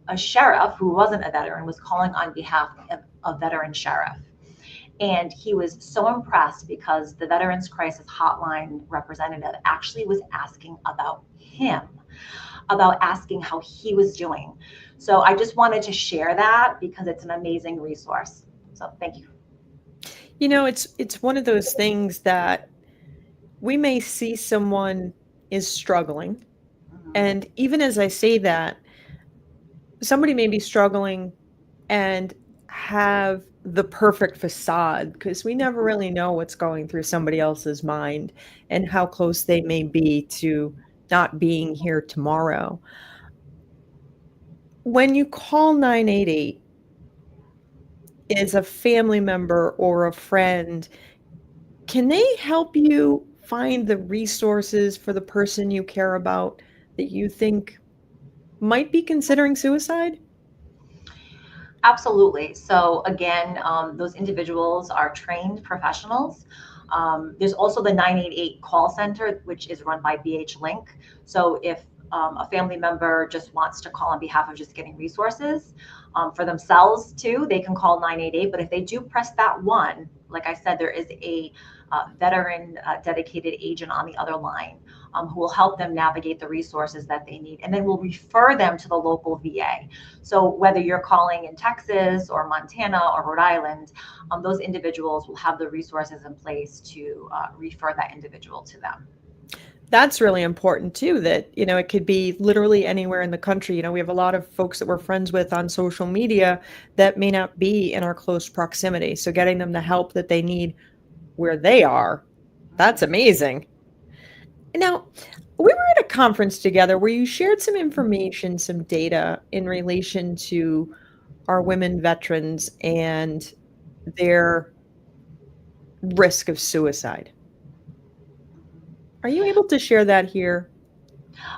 A sheriff who wasn't a veteran was calling on behalf of a veteran sheriff. And he was so impressed because the Veterans Crisis Hotline representative actually was asking about him, about asking how he was doing. So I just wanted to share that because it's an amazing resource. So thank you. You know, it's one of those things that we may see someone is struggling. And even as I say that, somebody may be struggling and have the perfect facade, because we never really know what's going through somebody else's mind and how close they may be to not being here tomorrow. When you call 988, is a family member or a friend, can they help you find the resources for the person you care about that you think might be considering suicide? Absolutely. So again, those individuals are trained professionals. There's also the 988 call center, which is run by BH Link. So if a family member just wants to call on behalf of just getting resources for themselves too, they can call 988. But if they do press that 1, like I said, there is a veteran dedicated agent on the other line who will help them navigate the resources that they need, and then we'll refer them to the local VA. So whether you're calling in Texas or Montana or Rhode Island, those individuals will have the resources in place to refer that individual to them. That's really important too, that, you know, it could be literally anywhere in the country. You know, we have a lot of folks that we're friends with on social media that may not be in our close proximity. So getting them the help that they need where they are, that's amazing. Now, we were at a conference together where you shared some information, some data in relation to our women veterans and their risk of suicide. Are you able to share that here?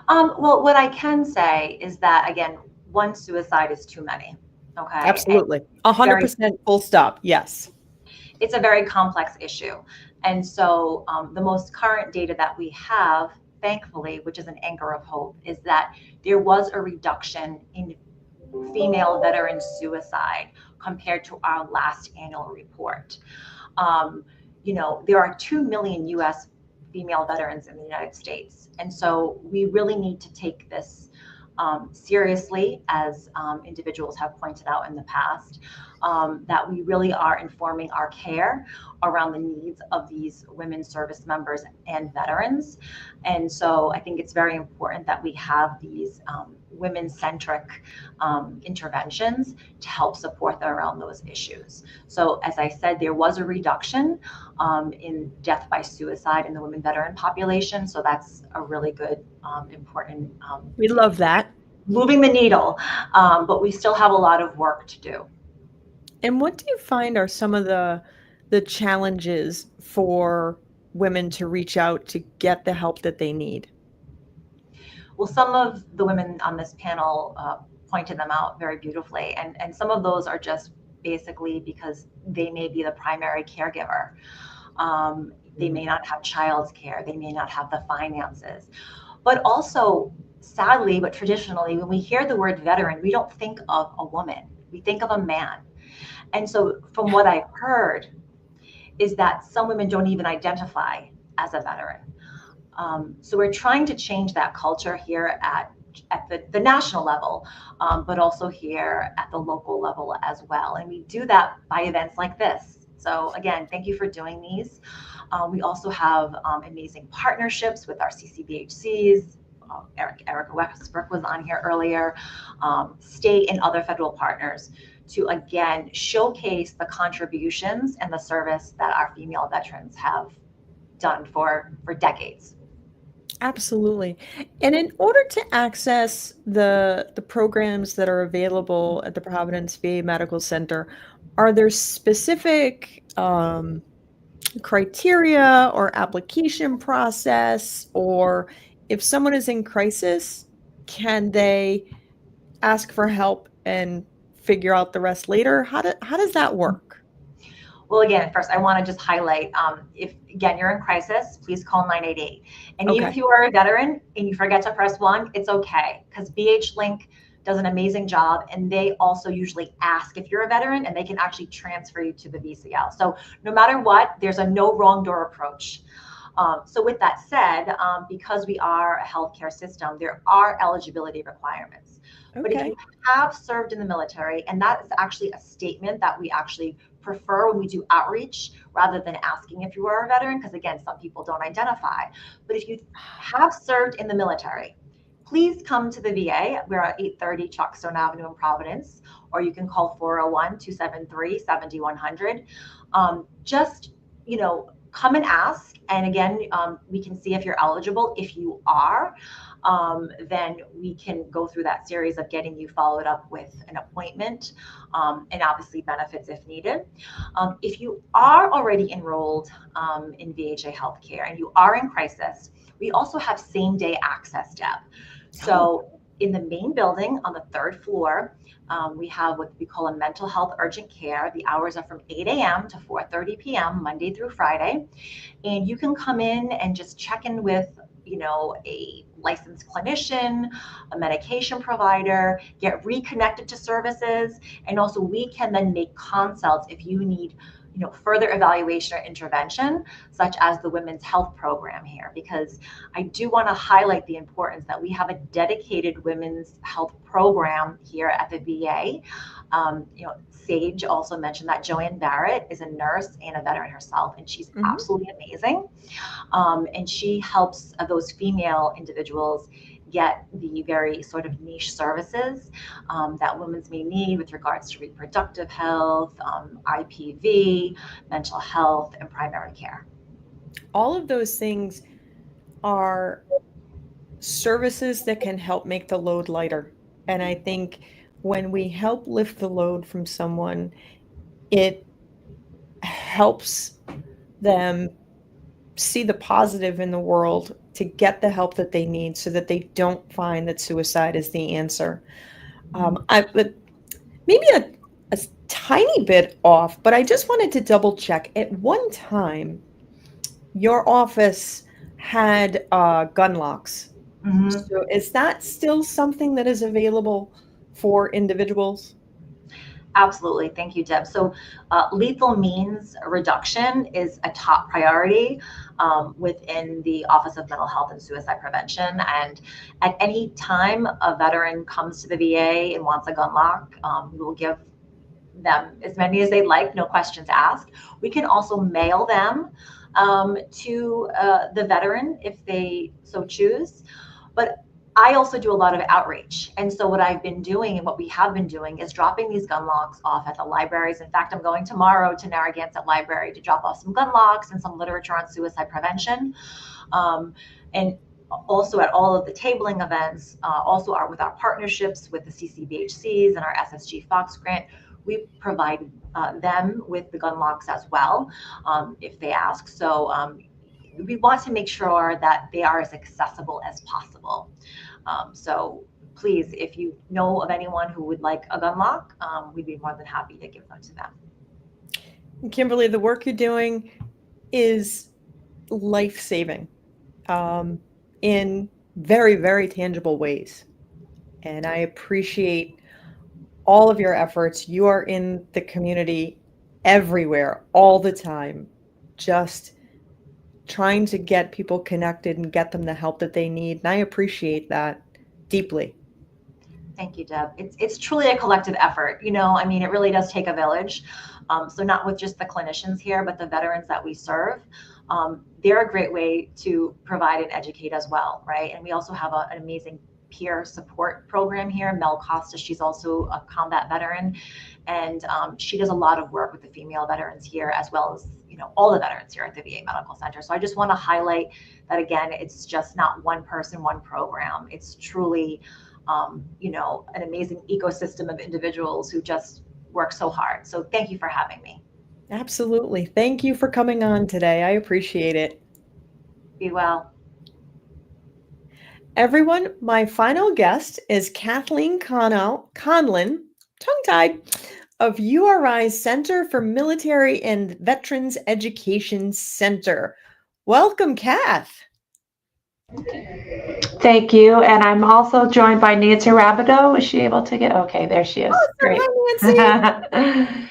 Well, what I can say is that, again, one suicide is too many. Okay. Absolutely. 100% full stop. Yes. It's a very complex issue. And so the most current data that we have, thankfully, which is an anchor of hope, is that there was a reduction in female veteran suicide compared to our last annual report. You know, there are 2 million US female veterans in the United States. And so we really need to take this seriously, as individuals have pointed out in the past. that we really are informing our care around the needs of these women service members and veterans. And so I think it's very important that we have these women-centric interventions to help support them around those issues. So as I said, there was a reduction in death by suicide in the women veteran population. So that's a really good, important. We love that. Moving the needle, but we still have a lot of work to do. And what do you find are some of the challenges for women to reach out to get the help that they need? Well, some of the women on this panel pointed them out very beautifully. And some of those are just basically because they may be the primary caregiver. They may not have child's care. They may not have the finances. But also, sadly, but traditionally, when we hear the word veteran, we don't think of a woman. We think of a man. And so from what I've heard is that some women don't even identify as a veteran. So we're trying to change that culture here at the national level, but also here at the local level as well. And we do that by events like this. So again, thank you for doing these. We also have amazing partnerships with our CCBHCs. Erica Westbrook was on here earlier, state and other federal partners to again showcase the contributions and the service that our female veterans have done for decades. Absolutely. And in order to access the programs that are available at the Providence VA Medical Center, are there specific criteria or application process, or if someone is in crisis, can they ask for help and figure out the rest later? How does that work? Well, again, first, I want to just highlight, if, again, you're in crisis, please call 988. And even if you are a veteran and you forget to press 1, it's okay, because BH Link does an amazing job, and they also usually ask if you're a veteran, and they can actually transfer you to the VCL. So no matter what, there's a no wrong door approach. So with that said, because we are a healthcare system, there are eligibility requirements. But if you have served in the military, and that is actually a statement that we actually prefer when we do outreach rather than asking if you are a veteran, because again, some people don't identify. But if you have served in the military, please come to the VA. We're at 830 Chalkstone Avenue in Providence, or you can call 401-273-7100. Just, come and ask. And again, we can see if you're eligible. If you are, then we can go through that series of getting you followed up with an appointment, and obviously benefits if needed. If you are already enrolled in VHA Healthcare and you are in crisis, we also have same-day access, Deb. So in the main building on the 3rd floor, we have what we call a mental health urgent care. The hours are from 8 a.m. to 4:30 p.m. Monday through Friday. And you can come in and just check in with, a licensed clinician, a medication provider, get reconnected to services. And also we can then make consults if you need further evaluation or intervention, such as the women's health program here, because I do want to highlight the importance that we have a dedicated women's health program here at the VA. Sage also mentioned that Joanne Barrett is a nurse and a veteran herself, and she's absolutely amazing. And she helps those female individuals get the very sort of niche services that women may need with regards to reproductive health, IPV, mental health, and primary care. All of those things are services that can help make the load lighter. And I think when we help lift the load from someone, it helps them see the positive in the world to get the help that they need so that they don't find that suicide is the answer. But maybe a tiny bit off, but I just wanted to double check. At one time, your office had gun locks. So is that still something that is available for individuals? Absolutely. Thank you, Deb. So lethal means reduction is a top priority within the Office of Mental Health and Suicide Prevention. And at any time a veteran comes to the VA and wants a gun lock, we will give them as many as they'd like, no questions asked. We can also mail them to the veteran if they so choose. But I also do a lot of outreach. And so what I've been doing and what we have been doing is dropping these gun locks off at the libraries. In fact, I'm going tomorrow to Narragansett Library to drop off some gun locks and some literature on suicide prevention. And also at all of the tabling events, also with our partnerships with the CCBHCs and our SSG Fox grant, we provide them with the gun locks as well, if they ask. So we want to make sure that they are as accessible as possible. So please, if you know of anyone who would like a gun lock, we'd be more than happy to give them to them. Kimberly, the work you're doing is life-saving in very, very tangible ways. And I appreciate all of your efforts. You are in the community everywhere, all the time, just trying to get people connected and get them the help that they need. And I appreciate that deeply. Thank you, Deb. It's truly a collective effort. You know, I mean, it really does take a village. So not with just the clinicians here, but the veterans that we serve. They're a great way to provide and educate as well, right? And we also have an amazing peer support program here. Mel Costa, she's also a combat veteran, and she does a lot of work with the female veterans here, as well as, you know, all the veterans here at the VA Medical Center. So I just want to highlight that again, it's just not one person, one program. It's truly, you know, an amazing ecosystem of individuals who just work so hard. So thank you for having me. Absolutely. Thank you for coming on today. I appreciate it. Be well. Everyone, my final guest is Kathleen Conlin, tongue-tied, of URI's Center for Military and Veterans Education Center. Welcome, Kath. Thank you. And I'm also joined by Nancy Rabideau. Is she able to get? Okay, there she is. Oh, Great. hi, Nancy.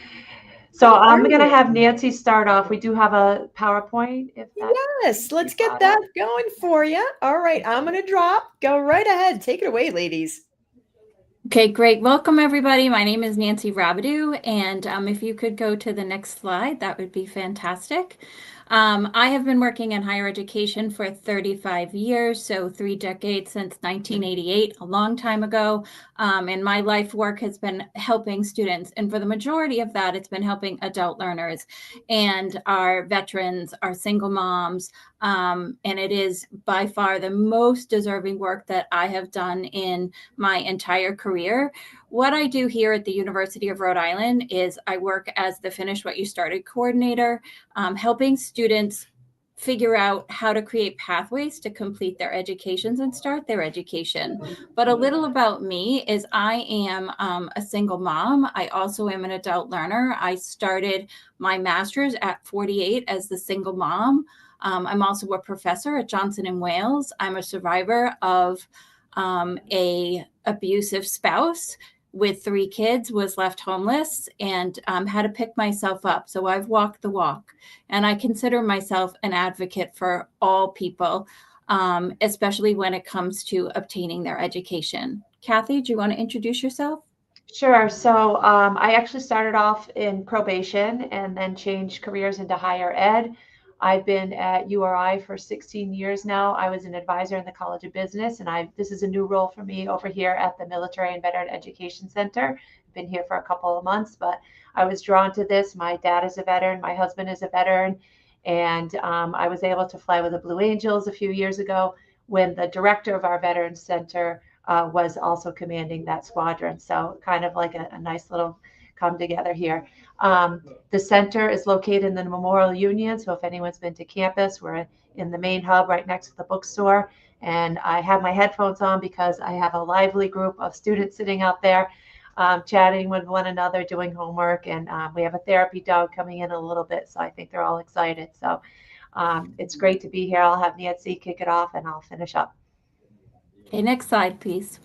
So I'm going to have Nancy start off. We do have a PowerPoint. Yes, let's get that going for you. All right, I'm going to drop. Go right ahead. Take it away, ladies. Okay, great. Welcome, everybody. My name is Nancy Rabideau, and if you could go to the next slide, that would be fantastic. I have been working in higher education for 35 years, so 3 decades since 1988, a long time ago. And my life work has been helping students. And for the majority of that, it's been helping adult learners and our veterans, our single moms. And it is by far the most deserving work that I have done in my entire career. What I do here at the University of Rhode Island is I work as the Finish What You Started coordinator, helping students figure out how to create pathways to complete their educations and start their education. But a little about me is I am a single mom. I also am an adult learner. I started my master's at 48 as the single mom. I'm also a professor at Johnson & Wales. I'm a survivor of a abusive spouse with 3 kids, was left homeless, and had to pick myself up. So I've walked the walk, and I consider myself an advocate for all people, especially when it comes to obtaining their education. Kathy, do you want to introduce yourself? Sure. So I actually started off in probation and then changed careers into higher ed. I've been at URI for 16 years now. I was an advisor in the College of Business, and this is a new role for me over here at the Military and Veteran Education Center. I've been here for a couple of months, but I was drawn to this. My dad is a veteran, my husband is a veteran, and I was able to fly with the Blue Angels a few years ago when the director of our Veterans Center was also commanding that squadron. So kind of like a nice little come together here. The center is located in the Memorial Union. So if anyone's been to campus, we're in the main hub right next to the bookstore. And I have my headphones on because I have a lively group of students sitting out there chatting with one another, doing homework. And we have a therapy dog coming in a little bit. So I think they're all excited. So it's great to be here. I'll have Nancy kick it off and I'll finish up. Okay, next slide, please.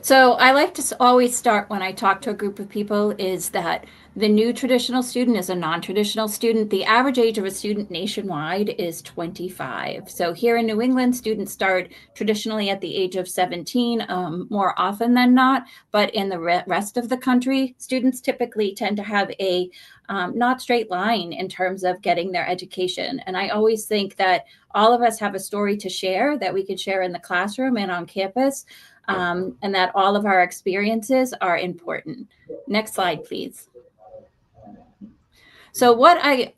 So I like to always start when I talk to a group of people is that the new traditional student is a non-traditional student. The average age of a student nationwide is 25. So here in New England, students start traditionally at the age of 17, more often than not. But in the rest of the country, students typically tend to have a not straight line in terms of getting their education. And I always think that all of us have a story to share that we could share in the classroom and on campus. And that all of our experiences are important. Next slide, please. So what I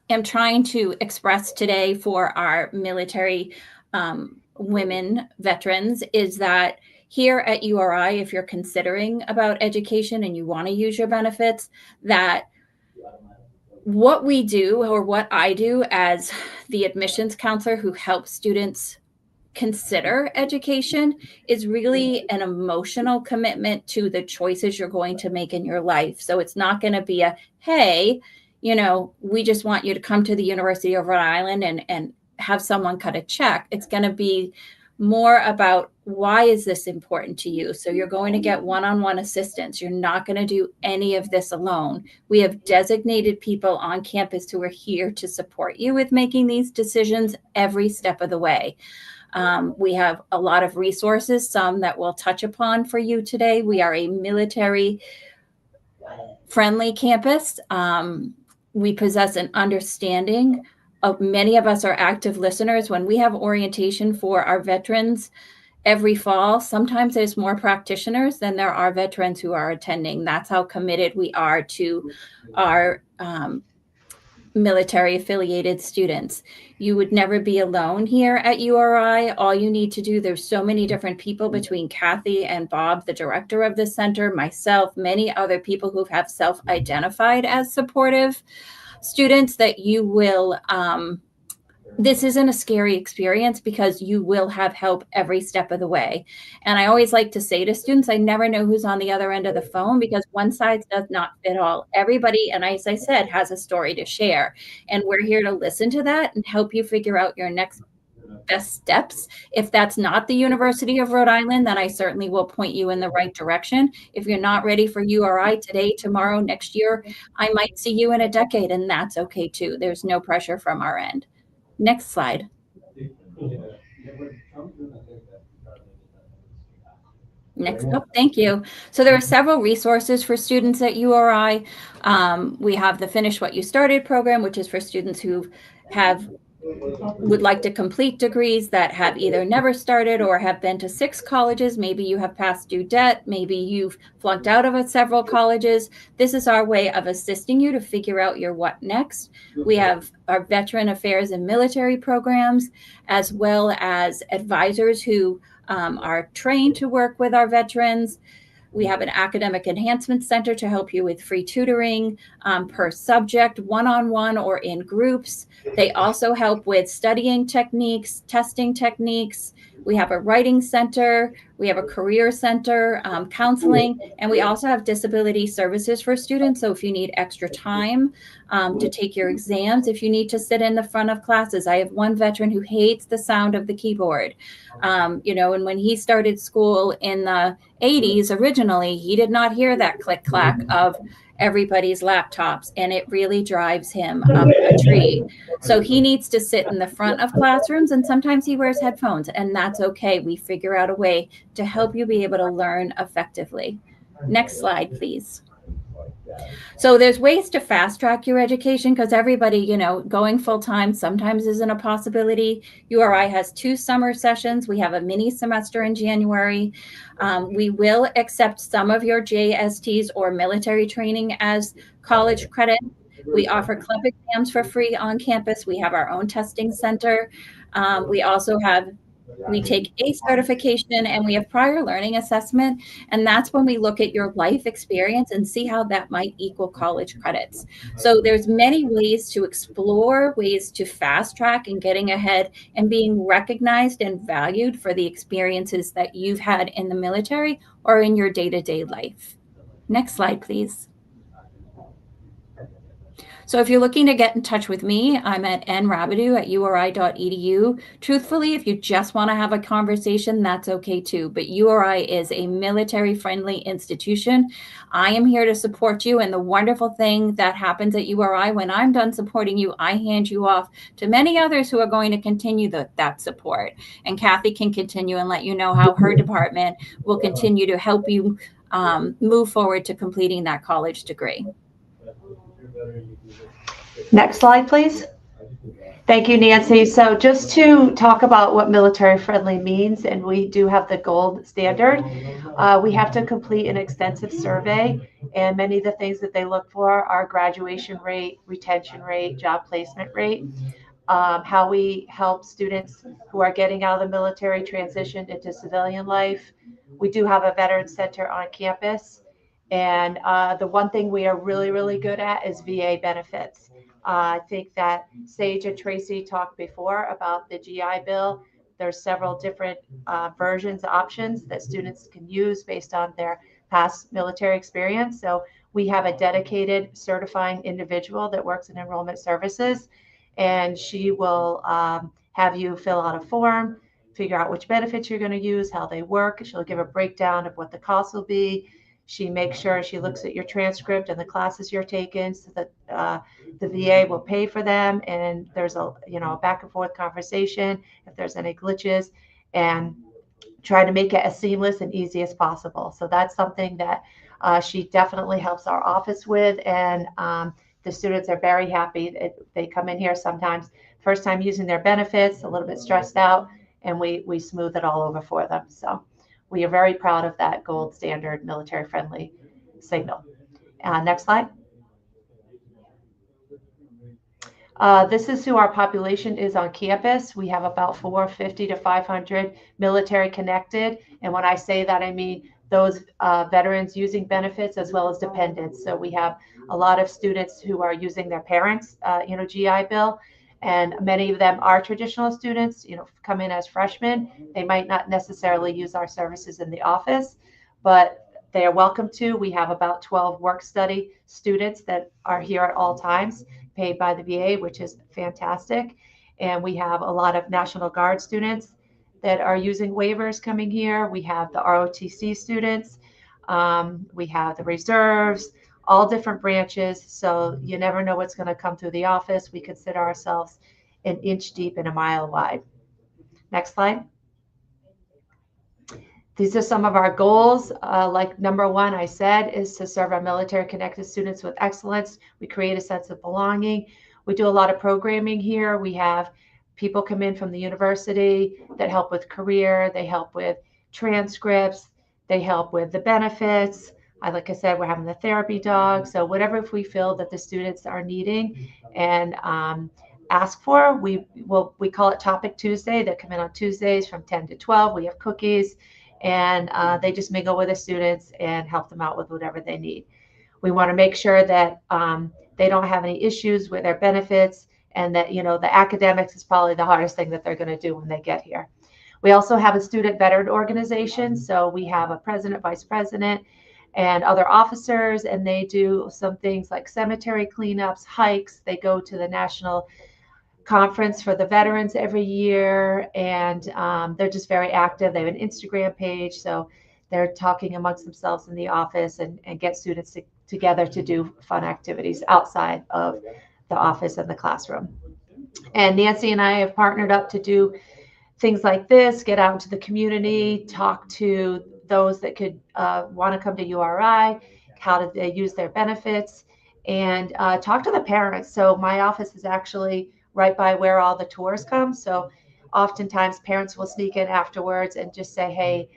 am trying to express today for our military women veterans is that here at URI, if you're considering about education and you want to use your benefits, that what we do or what I do as the admissions counselor who helps students consider education is really an emotional commitment to the choices you're going to make in your life. So it's not going to be a, hey, you know, we just want you to come to the University of Rhode Island and have someone cut a check. It's going to be more about why is this important to you? So you're going to get one-on-one assistance. You're not going to do any of this alone. We have designated people on campus who are here to support you with making these decisions every step of the way. We have a lot of resources, some that we'll touch upon for you today. We are a military-friendly campus. We possess an understanding of many of us are active listeners. When we have orientation for our veterans every fall, sometimes there's more practitioners than there are veterans who are attending. That's how committed we are to our military affiliated students. You would never be alone here at URI. All you need to do, there's so many different people between Kathy and Bob, the director of the center, myself, many other people who have self-identified as supportive students, that you will, this isn't a scary experience because you will have help every step of the way. And I always like to say to students, I never know who's on the other end of the phone because one size does not fit all. Everybody, and as I said, has a story to share. And we're here to listen to that and help you figure out your next best steps. If that's not the University of Rhode Island, then I certainly will point you in the right direction. If you're not ready for URI today, tomorrow, next year, I might see you in a decade, and that's okay too. There's no pressure from our end. Next slide. Next up, thank you. So there are several resources for students at URI. We have the Finish What You Started program, which is for students who would like to complete degrees that have either never started or have been to 6 colleges. Maybe you have past due debt. Maybe you've flunked out of several colleges. This is our way of assisting you to figure out your what next. We have our Veteran Affairs and Military programs, as well as advisors who are trained to work with our veterans. We have an academic enhancement center to help you with free tutoring per subject, one-on-one or in groups. They also help with studying techniques, testing techniques. We have a writing center. We have a career center, counseling, and we also have disability services for students. So if you need extra time to take your exams, if you need to sit in the front of classes, I have one veteran who hates the sound of the keyboard. And when he started school in the 80s, originally, he did not hear that click clack of everybody's laptops, and it really drives him up a tree. So he needs to sit in the front of classrooms, and sometimes he wears headphones, and that's okay. We figure out a way to help you be able to learn effectively. Next slide, please. So there's ways to fast track your education because everybody, going full time sometimes isn't a possibility. URI has 2 summer sessions. We have a mini semester in January. We will accept some of your JSTs or military training as college credit. We offer club exams for free on campus. We have our own testing center. We take ACE certification, and we have prior learning assessment. And that's when we look at your life experience and see how that might equal college credits. So there's many ways to explore, ways to fast track and getting ahead and being recognized and valued for the experiences that you've had in the military or in your day-to-day life. Next slide, please. So if you're looking to get in touch with me, I'm at nrabideau@uri.edu. Truthfully, if you just want to have a conversation, that's okay too. But URI is a military-friendly institution. I am here to support you. And the wonderful thing that happens at URI, when I'm done supporting you, I hand you off to many others who are going to continue that support. And Kathy can continue and let you know how her department will continue to help you move forward to completing that college degree. Next slide, please. Thank you, Nancy. So just to talk about what military friendly means, and we do have the gold standard, we have to complete an extensive survey, and many of the things that they look for are graduation rate, retention rate, job placement rate, how we help students who are getting out of the military transition into civilian life. We do have a veteran center on campus, and the one thing we are really, really good at is VA benefits. I think that Sage and Tracy talked before about the GI Bill. There's several different versions, options that students can use based on their past military experience. So we have a dedicated certifying individual that works in enrollment services, and she will have you fill out a form, figure out which benefits you're going to use, how they work. She'll give a breakdown of what the cost will be. She makes sure she looks at your transcript and the classes you're taking so that the VA will pay for them. And there's a back and forth conversation if there's any glitches, and try to make it as seamless and easy as possible. So that's something that she definitely helps our office with. And the students are very happy. They come in here sometimes first time using their benefits, a little bit stressed out, and we smooth it all over for them. So we are very proud of that gold standard military friendly signal. Next slide. This is who our population is on campus. We have about 450 to 500 military connected. And when I say that, I mean those veterans using benefits as well as dependents. So we have a lot of students who are using their parents' GI Bill. And many of them are traditional students, come in as freshmen. They might not necessarily use our services in the office, but they are welcome to. We have about 12 work study students that are here at all times, paid by the VA, which is fantastic. And we have a lot of National Guard students that are using waivers coming here. We have the ROTC students. We have the reserves, all different branches. So you never know what's going to come through the office. We consider ourselves an inch deep and a mile wide. Next slide. These are some of our goals. Like number one, I said, is to serve our military connected students with excellence. We create a sense of belonging. We do a lot of programming here. We have people come in from the university that help with career. They help with transcripts. They help with the benefits. Like I said, we're having the therapy dog. So whatever we feel that the students are needing and ask for, we call it Topic Tuesday. They come in on Tuesdays from 10 to 12. We have cookies, and they just mingle with the students and help them out with whatever they need. We want to make sure that they don't have any issues with their benefits, and that the academics is probably the hardest thing that they're going to do when they get here. We also have a student veteran organization. So we have a president, vice president, and other officers, and they do some things like cemetery cleanups, hikes. They go to the national conference for the veterans every year, and they're just very active. They have an Instagram page, so they're talking amongst themselves in the office and get students together to do fun activities outside of the office and the classroom. And Nancy and I have partnered up to do things like this, get out into the community, talk to those that could want to come to URI, how do they use their benefits, and talk to the parents. So my office is actually right by where all the tours come. So oftentimes parents will sneak in afterwards and just say, hey,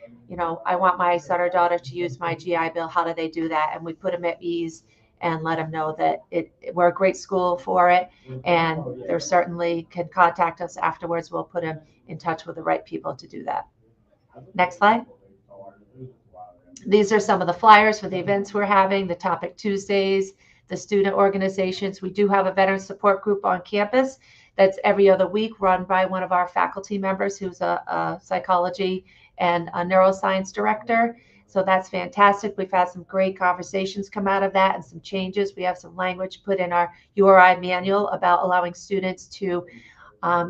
I want my son or daughter to use my GI Bill. How do they do that? And we put them at ease and let them know that we're a great school for it. And they certainly can contact us afterwards. We'll put them in touch with the right people to do that. Next slide. These are some of the flyers for the events we're having, the Topic Tuesdays, the student organizations. We do have a veteran support group on campus that's every other week, run by one of our faculty members who's a psychology and a neuroscience director. So that's fantastic. We've had some great conversations come out of that and some changes. We have some language put in our URI manual about allowing students to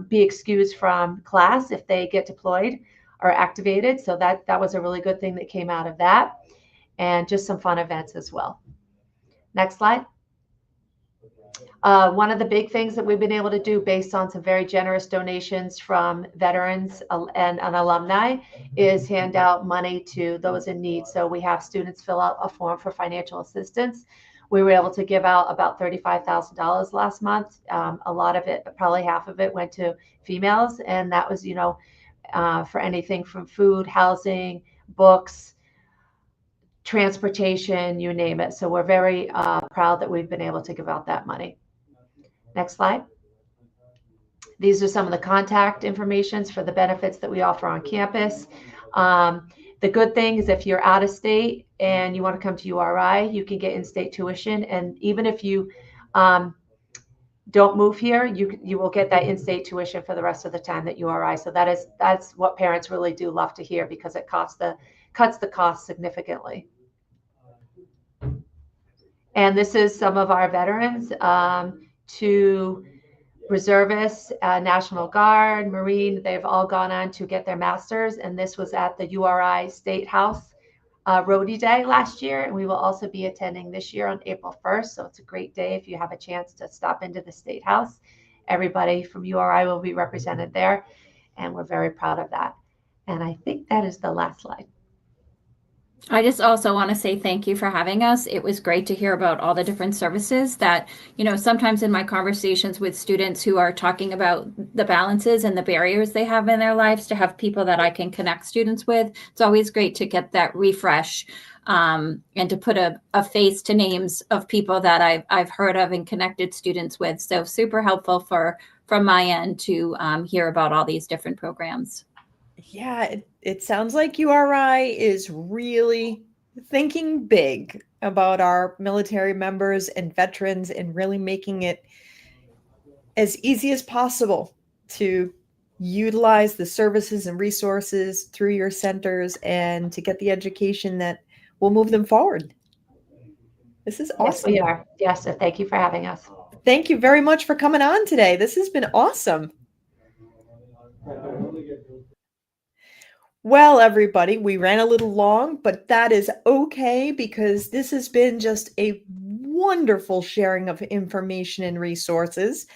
be excused from class if they get deployed or activated. So that was a really good thing that came out of that, and just some fun events as well. Next slide. One of the big things that we've been able to do based on some very generous donations from veterans and alumni is hand out money to those in need. So we have students fill out a form for financial assistance. We were able to give out about $35,000 last month. A lot of it, probably half of it, went to females, and that was, for anything from food, housing, books, transportation, you name it. So we're very proud that we've been able to give out that money. Next slide. These are some of the contact informations for the benefits that we offer on campus. The good thing is if you're out of state and you want to come to URI, you can get in-state tuition. And even if you don't move here, you will get that in-state tuition for the rest of the time that URI. So that's what parents really do love to hear, because it cuts the cost significantly. And this is some of our veterans, to reservists, National Guard, Marine. They've all gone on to get their masters, and this was at the URI State House Roadie Day last year, and we will also be attending this year on April 1st. So it's a great day if you have a chance to stop into the State House. Everybody from URI will be represented there, and we're very proud of that. And I think that is the last slide. I just also want to say thank you for having us. It was great to hear about all the different services that, sometimes in my conversations with students who are talking about the balances and the barriers they have in their lives, to have people that I can connect students with. It's always great to get that refresh and to put a face to names of people that I've heard of and connected students with. So super helpful from my end to hear about all these different programs. Yeah, it sounds like URI is really thinking big about our military members and veterans, and really making it as easy as possible to utilize the services and resources through your centers and to get the education that will move them forward. This is awesome. Yes, we are. Yes, so thank you for having us. Thank you very much for coming on today. This has been awesome. Well, everybody, we ran a little long, but that is okay, because this has been just a wonderful sharing of information and resources.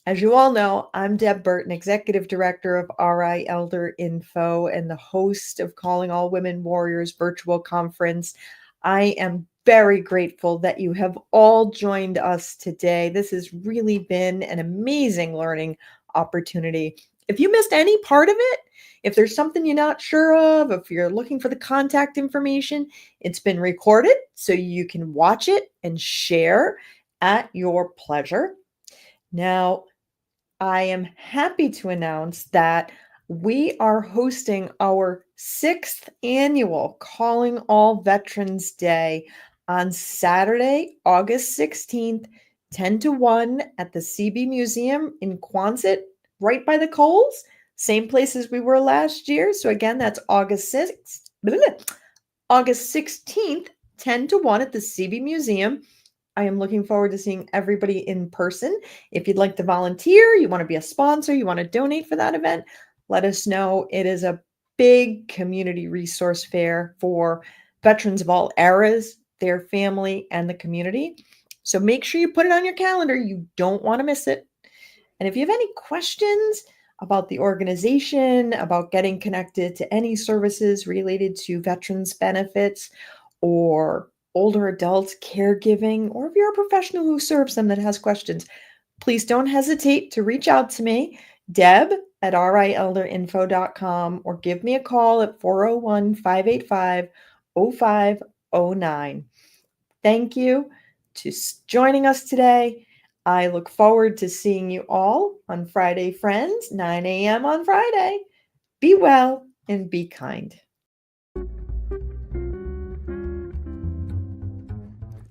As you all know, I'm Deb Burton, Executive Director of RI Elder Info and the host of Calling All Women Warriors virtual conference. I am very grateful that you have all joined us today. This has really been an amazing learning opportunity. If you missed any part of it, if there's something you're not sure of, if you're looking for the contact information, it's been recorded so you can watch it and share at your pleasure. Now, I am happy to announce that we are hosting our 6th annual Calling All Veterans Day on Saturday, August 16th, 10 to 1 at the CB Museum in Quonset, right by the Coles. Same place as we were last year. So again, that's August 16th, 10 to 1 at the CB Museum. I am looking forward to seeing everybody in person. If you'd like to volunteer, you want to be a sponsor, you want to donate for that event, let us know. It is a big community resource fair for veterans of all eras, their family, and the community. So make sure you put it on your calendar. You don't want to miss it. And if you have any questions about the organization, about getting connected to any services related to veterans benefits or older adults caregiving, or if you're a professional who serves them that has questions, please don't hesitate to reach out to me, Deb at rielderinfo.com, or give me a call at 401-585-0509. Thank you for joining us today. I look forward to seeing you all on Friday, friends, 9 a.m. on Friday. Be well and be kind.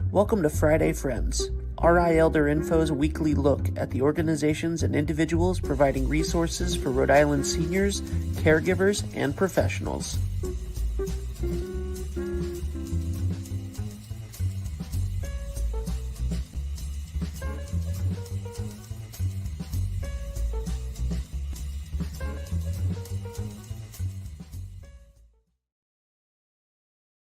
Welcome to Friday Friends, RI Elder Info's weekly look at the organizations and individuals providing resources for Rhode Island seniors, caregivers, and professionals.